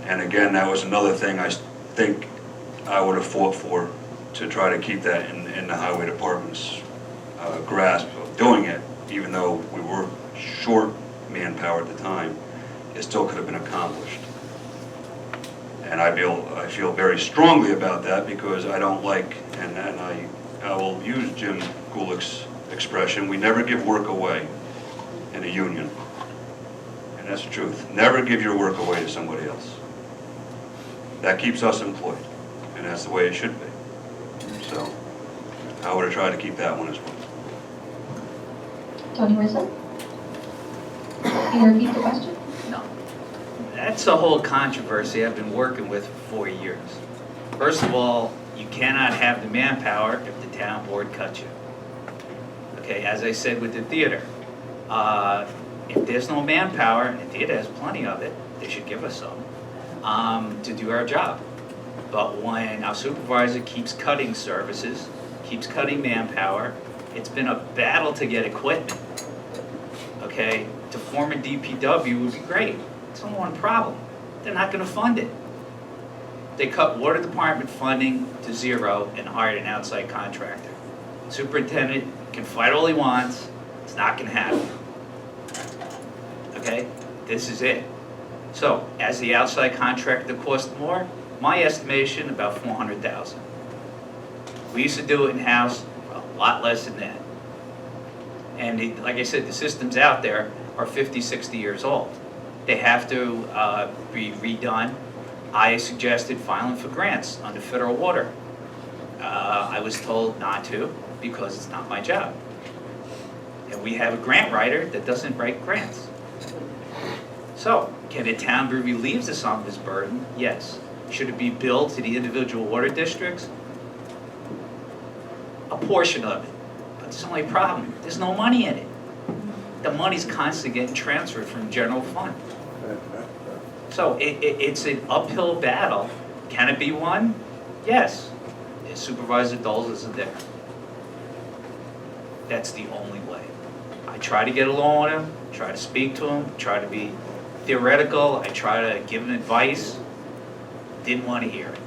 And again, that was another thing I think I would have fought for, to try to keep that in the highway department's grasp of doing it, even though we were short manpower at the time. It still could have been accomplished. And I feel very strongly about that, because I don't like, and I will use Jim Gulick's expression, we never give work away in a union. And that's the truth. Never give your work away to somebody else. That keeps us employed, and that's the way it should be. So I would have tried to keep that one as well. Tony Rizzo? Can you repeat the question? No. That's a whole controversy I've been working with for 4 years. First of all, you cannot have the manpower if the town board cuts you. Okay, as I said with the theater, if there's no manpower, and the theater has plenty of it, they should give us some, to do our job. But when our supervisor keeps cutting services, keeps cutting manpower, it's been a battle to get equipment. Okay, to form a DPW would be great. It's only one problem. They're not going to fund it. They cut water department funding to zero and hired an outside contractor. Superintendent can fight all he wants. It's not going to happen. Okay, this is it. So, as the outside contractor cost more, my estimation about $400,000. We used to do it in-house for a lot less than that. And like I said, the systems out there are 50, 60 years old. They have to be redone. I suggested filing for grants under federal water. I was told not to, because it's not my job. And we have a grant writer that doesn't write grants. So, can the town be relieved of some of this burden? Yes. Should it be billed to the individual water districts? A portion of it. But there's only a problem. There's no money in it. The money's constantly getting transferred from general fund. So it's an uphill battle. Can it be won? Yes. If Supervisor Doles isn't there. That's the only way. I try to get along with him, try to speak to him, try to be theoretical, I try to give him advice. Didn't want to hear it.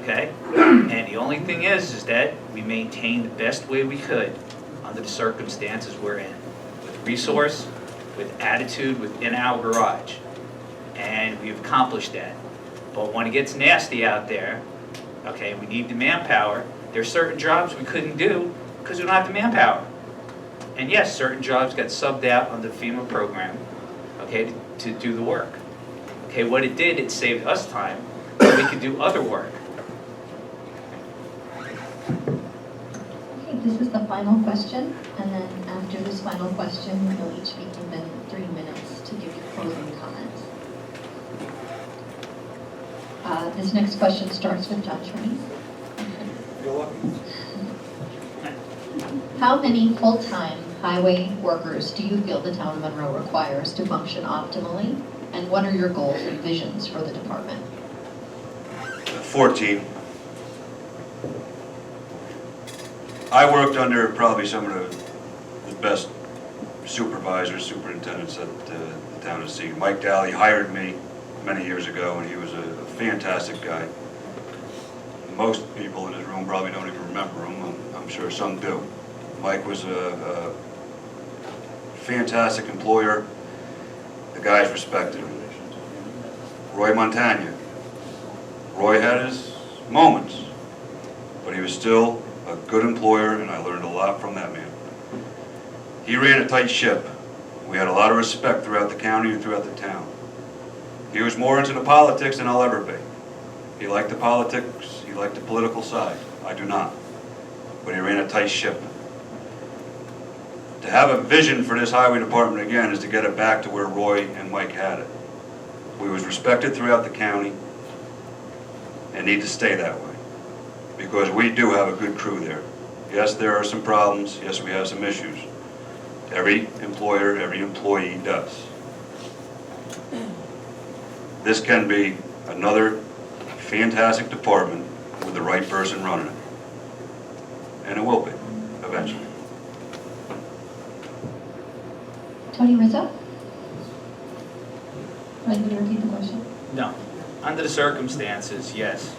Okay? And the only thing is that we maintain the best way we could under the circumstances we're in. With resource, with attitude within our garage. And we've accomplished that. But when it gets nasty out there, okay, we need the manpower. There are certain jobs we couldn't do because we don't have the manpower. And yes, certain jobs got subbed out on the FEMA program, okay, to do the work. Okay, what it did, it saved us time so we could do other work. This is the final question, and then after this final question, you'll each be given 3 minutes to give your closing comments. This next question starts with John Cherney. You're lucky. How many full-time highway workers do you feel the town of Monroe requires to function optimally? And what are your goals and visions for the department? 14. I worked under probably some of the best supervisors, superintendents that the town has seen. Mike Daly hired me many years ago, and he was a fantastic guy. Most people in this room probably don't even remember him. I'm sure some do. Mike was a fantastic employer. The guys respected him. Roy Montagna. Roy had his moments, but he was still a good employer, and I learned a lot from that man. He ran a tight ship. We had a lot of respect throughout the county and throughout the town. He was more into the politics than I'll ever be. He liked the politics, he liked the political side. I do not. But he ran a tight ship. To have a vision for this highway department again is to get it back to where Roy and Mike had it. We was respected throughout the county and need to stay that way, because we do have a good crew there. Yes, there are some problems. Yes, we have some issues. Every employer, every employee does. This can be another fantastic department with the right person running it. And it will be, eventually. Tony Rizzo? Are you going to repeat the question? No. Under the circumstances, yes.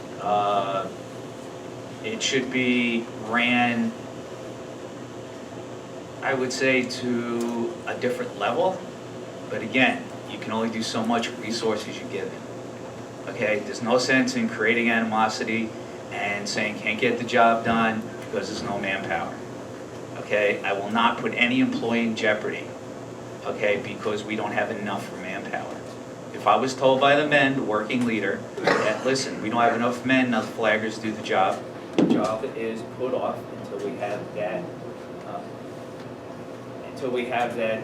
It should be ran, I would say, to a different level. But again, you can only do so much with resources you give it. Okay? There's no sense in creating animosity and saying can't get the job done because there's no manpower. Okay? I will not put any employee in jeopardy, okay, because we don't have enough for manpower. If I was told by the men, the working leader, that listen, we don't have enough men, enough flaggers to do the job is put off until we have that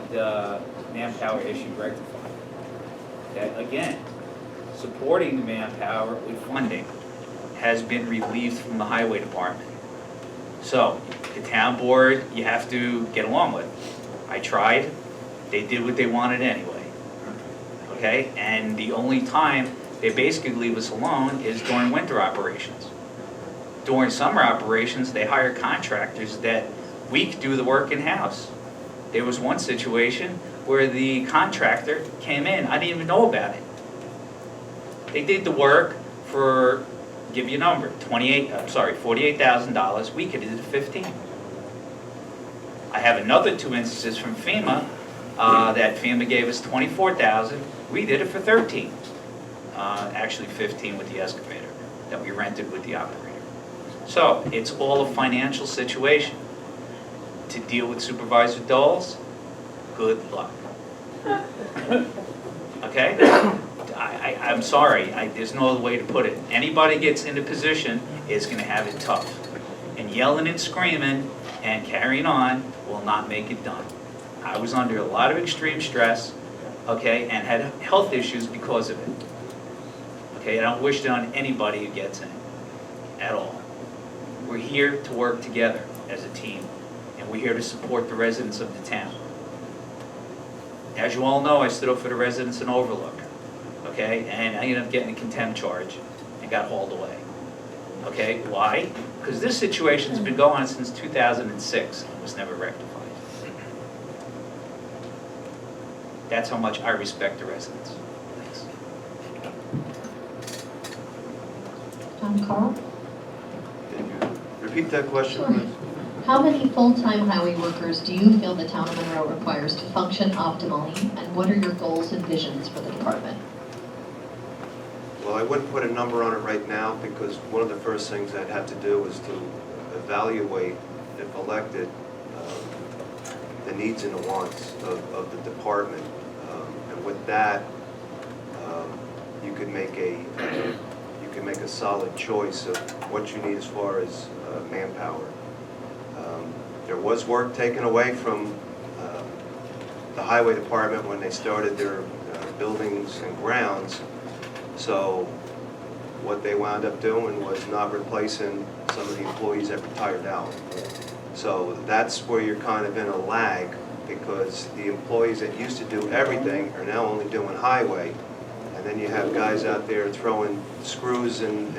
manpower issue rectified. Okay? Again, supporting the manpower with funding has been relieved from the highway department. So, the town board, you have to get along with. I tried, they did what they wanted anyway. Okay, and the only time they basically leave us alone is during winter operations. During summer operations, they hire contractors that we could do the work in-house. There was one situation where the contractor came in, I didn't even know about it. They did the work for, give you a number, $48,000, we could have did 15. I have another 2 instances from FEMA, that FEMA gave us $24,000, we did it for 13. Actually 15 with the excavator that we rented with the operator. So it's all a financial situation. To deal with Supervisor Doles, good luck. Okay? I'm sorry, there's no other way to put it. Anybody gets in a position is going to have it tough. And yelling and screaming and carrying on will not make it done. I was under a lot of extreme stress, okay, and had health issues because of it. Okay, I don't wish that on anybody who gets in at all. We're here to work together as a team, and we're here to support the residents of the town. As you all know, I stood up for the residents in Overlook, okay, and I ended up getting a contempt charge and got hauled away. Okay, why? Because this situation's been going on since 2006 and was never rectified. That's how much I respect the residents. Thanks. John Carl? Can you repeat that question, Sure. please? How many full-time highway workers do you feel the town of Monroe requires to function optimally, and what are your goals and visions for the department? Well, I wouldn't put a number on it right now, because one of the first things I'd have to do is to evaluate, if elected, the needs and the wants of the department. And with that, you can make a solid choice of what you need as far as manpower. There was work taken away from the highway department when they started their buildings and grounds. So what they wound up doing was not replacing some of the employees that retired out. So that's where you're kind of in a lag, because the employees that used to do everything are now only doing highway. And then you have guys out there throwing screws in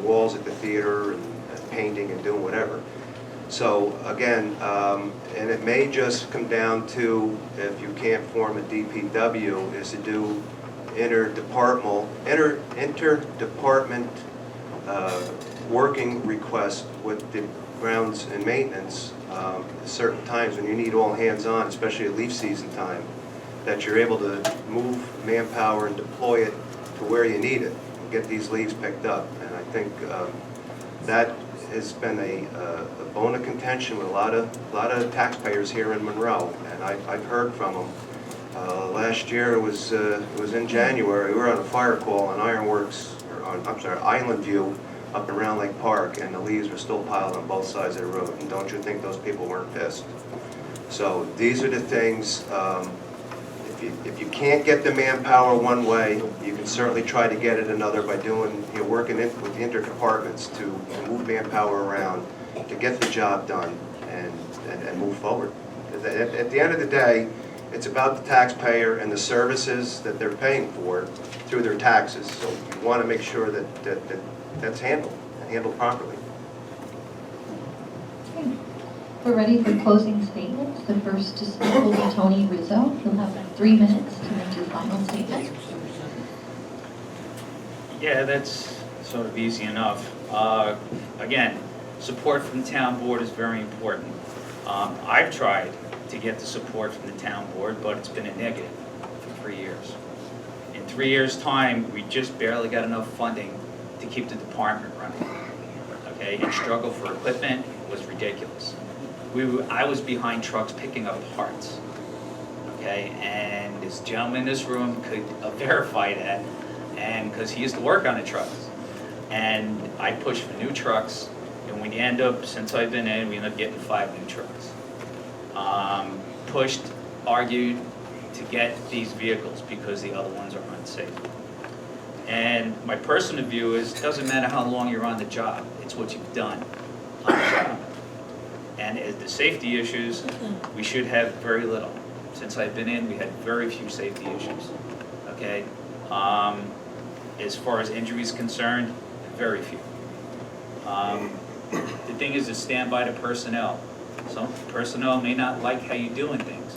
walls at the theater and painting and doing whatever. So again, and it may just come down to, if you can't form a DPW, is to do interdepartment working requests with the grounds and maintenance certain times when you need all hands on, especially at leaf season time, that you're able to move manpower and deploy it to where you need it and get these leaves picked up. And I think that has been a bone of contention with a lot of taxpayers here in Monroe, and I've heard from them. Last year, it was in January, we were on a fire call on Ironworks, or on, I'm sorry, Island View, up in Round Lake Park, and the leaves were still piled on both sides of the road, and don't you think those people weren't pissed? So these are the things, if you can't get the manpower one way, you can certainly try to get it another by doing, working with the interdepartments to move manpower around, to get the job done and move forward. At the end of the day, it's about the taxpayer and the services that they're paying for through their taxes. So you want to make sure that that's handled properly. Okay. We're ready for closing statements. The first to speak will be Tony Rizzo. He'll have 3 minutes to make his final statement. Yeah, that's sort of easy enough. Again, support from the town board is very important. I've tried to get the support from the town board, but it's been a negative for 3 years. In 3 years' time, we just barely got enough funding to keep the department running. Okay, and struggle for equipment was ridiculous. I was behind trucks picking up parts. Okay, and this gentleman in this room could verify that, and because he used to work on the trucks. And I pushed for new trucks, and we end up, since I've been in, we end up getting 5 new trucks. Pushed, argued to get these vehicles because the other ones are unsafe. And my personal view is, it doesn't matter how long you're on the job, it's what you've done on the job. And as the safety issues, we should have very little. Since I've been in, we had very few safety issues, okay? As far as injuries concerned, very few. The thing is to stand by the personnel. Some personnel may not like how you're doing things,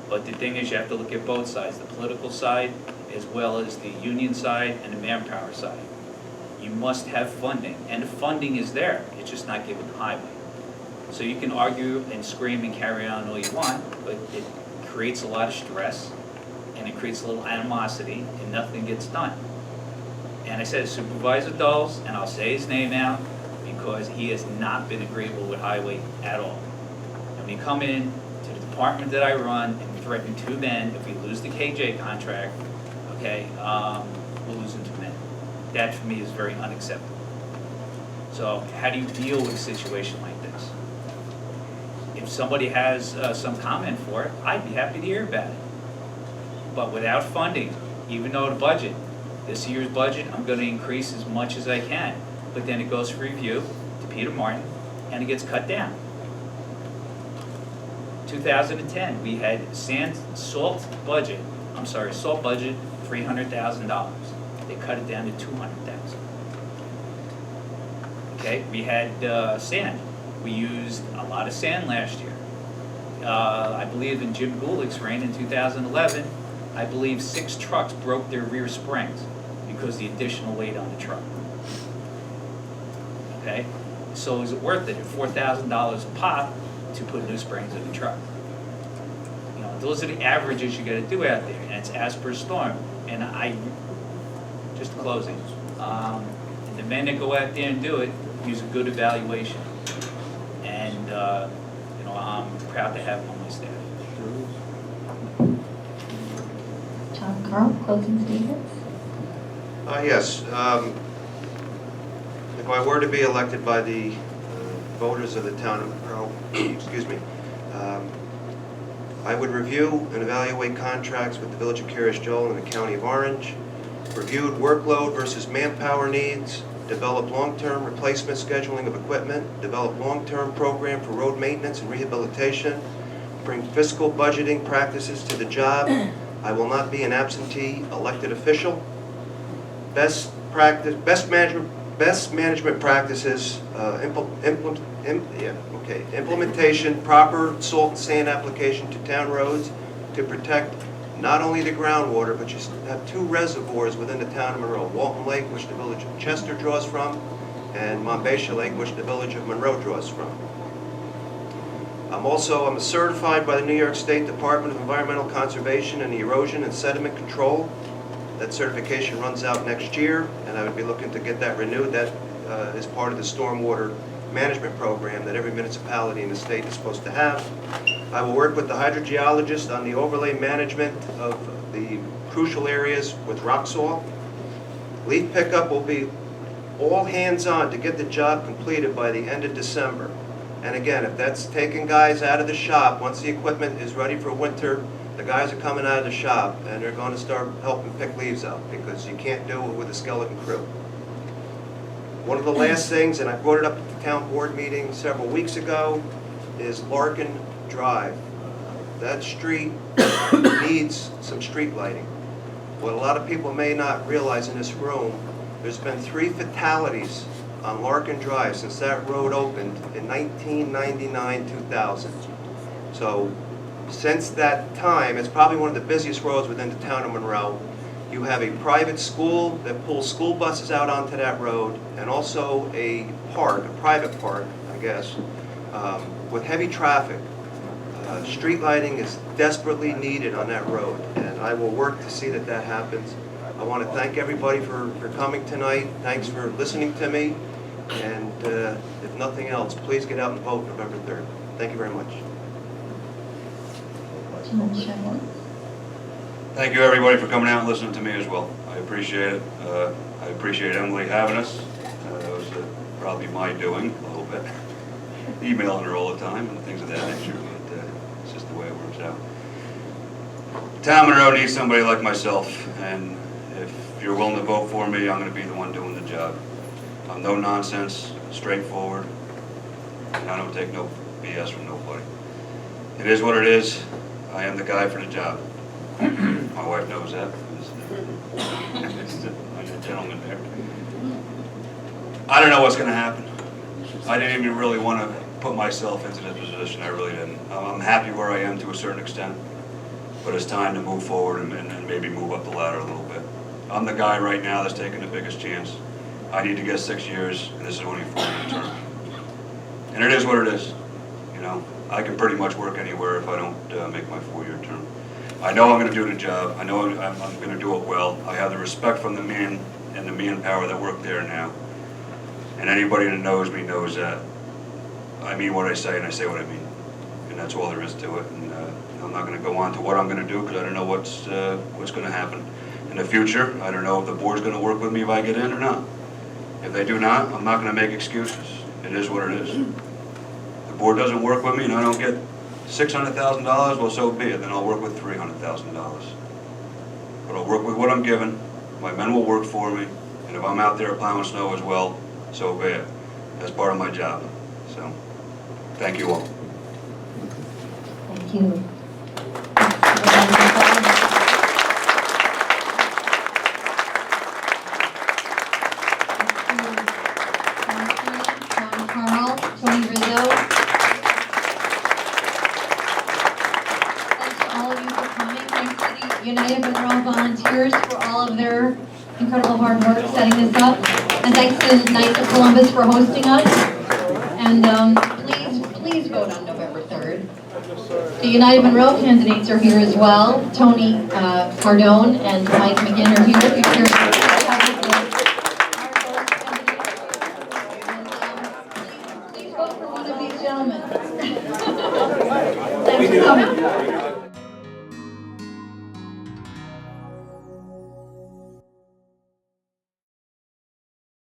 but the thing is you have to look at both sides, the political side as well as the union side and the manpower side. You must have funding, and the funding is there, it's just not given the highway. So you can argue and scream and carry on all you want, but it creates a lot of stress, and it creates a little animosity, and nothing gets done. And I said Supervisor Dulles, and I'll say his name now, because he has not been agreeable with highway at all. And when you come in to the department that I run and threaten 2 men, if we lose the KJ contract, okay, we'll lose them 2 men. That for me is very unacceptable. So how do you deal with a situation like this? If somebody has some comment for it, I'd be happy to hear about it. But without funding, even though the budget, this year's budget, I'm going to increase as much as I can, but then it goes for review to Peter Martin, and it gets cut down. 2010, we had salt budget, $300,000. They cut it down to $200,000. Okay, we had sand. We used a lot of sand last year. I believe in Jim Gulick's reign in 2011, I believe 6 trucks broke their rear springs because of the additional weight on the truck. Okay, so is it worth it at $4,000 a pop to put new springs in the truck? You know, those are the averages you got to do out there, and it's as per storm. And just closing, and the men that go out there and do it use a good evaluation, and you know, I'm proud to have them on my staff. John Carl, closing statements. Yes. If I were to be elected by the voters of the town of Monroe. Excuse me. I would review and evaluate contracts with the Village of Curious Joel and the County of Orange, reviewed workload versus manpower needs, develop long-term replacement scheduling of equipment, develop long-term program for road maintenance and rehabilitation, bring fiscal budgeting practices to the job. I will not be an absentee elected official. Best management practices, implementation, proper salt and sand application to town roads to protect not only the groundwater, but you have two reservoirs within the town of Monroe, Walton Lake, which the Village of Chester draws from, and Monbassia Lake, which the Village of Monroe draws from. I'm certified by the New York State Department of Environmental Conservation and Erosion and Sediment Control. That certification runs out next year, and I would be looking to get that renewed. That is part of the stormwater management program that every municipality in the state is supposed to have. I will work with the hydrogeologist on the overlay management of the crucial areas with rock salt. Leaf pickup will be all hands-on to get the job completed by the end of December. And again, if that's taking guys out of the shop, once the equipment is ready for winter, the guys are coming out of the shop and they're going to start helping pick leaves out because you can't do it with a skeleton crew. One of the last things, and I brought it up at the town board meeting several weeks ago, is Larkin Drive. That street needs some street lighting. What a lot of people may not realize in this room, there's been 3 fatalities on Larkin Drive since that road opened in 1999-2000. So since that time, it's probably one of the busiest roads within the town of Monroe. You have a private school that pulls school buses out onto that road, and also a park, a private park, I guess, with heavy traffic. Street lighting is desperately needed on that road, and I will work to see that that happens. I want to thank everybody for coming tonight. Thanks for listening to me, and if nothing else, please get out and vote November 3rd. Thank you very much. Thank you, everybody, for coming out and listening to me as well. I appreciate it. I appreciate Emily having us. That was probably my doing a little bit. Emailing her all the time and things of that nature, but it's just the way it works out. Town of Monroe needs somebody like myself, and if you're willing to vote for me, I'm going to be the one doing the job. I'm no nonsense, straightforward, and I don't take no BS from nobody. It is what it is. I am the guy for the job. My wife knows that. There's a gentleman there. I don't know what's going to happen. I didn't even really want to put myself into this position. I really didn't. I'm happy where I am to a certain extent, but it's time to move forward and maybe move up the ladder a little bit. I'm the guy right now that's taking the biggest chance. I need to get 6 years, and this is only a 4-year term. And it is what it is. You know, I can pretty much work anywhere if I don't make my 4-year term. I know I'm going to do the job. I know I'm going to do it well. I have the respect from the men and the manpower that work there now. And anybody that knows me knows that I mean what I say and I say what I mean. And that's all there is to it. And I'm not going to go on to what I'm going to do because I don't know what's going to happen in the future. I don't know if the board's going to work with me if I get in or not. If they do not, I'm not going to make excuses. It is what it is. The board doesn't work with me and I don't get $600,000, well, so be it. Then I'll work with $300,000. But I'll work with what I'm given. My men will work for me. And if I'm out there plowing snow as well, so be it. That's part of my job. So, thank you all. Thank you. John Carl, Tony Rizzo. Thanks to all of you for coming. Thanks to the United Monroe volunteers for all of their incredible hard work setting this up. And thanks to the Knights of Columbus for hosting us. And please vote on November 3rd. The United Monroe candidates are here as well. Tony Cardone and Mike McGinn are here. If you're here, please vote for one of these gentlemen. Thanks for coming.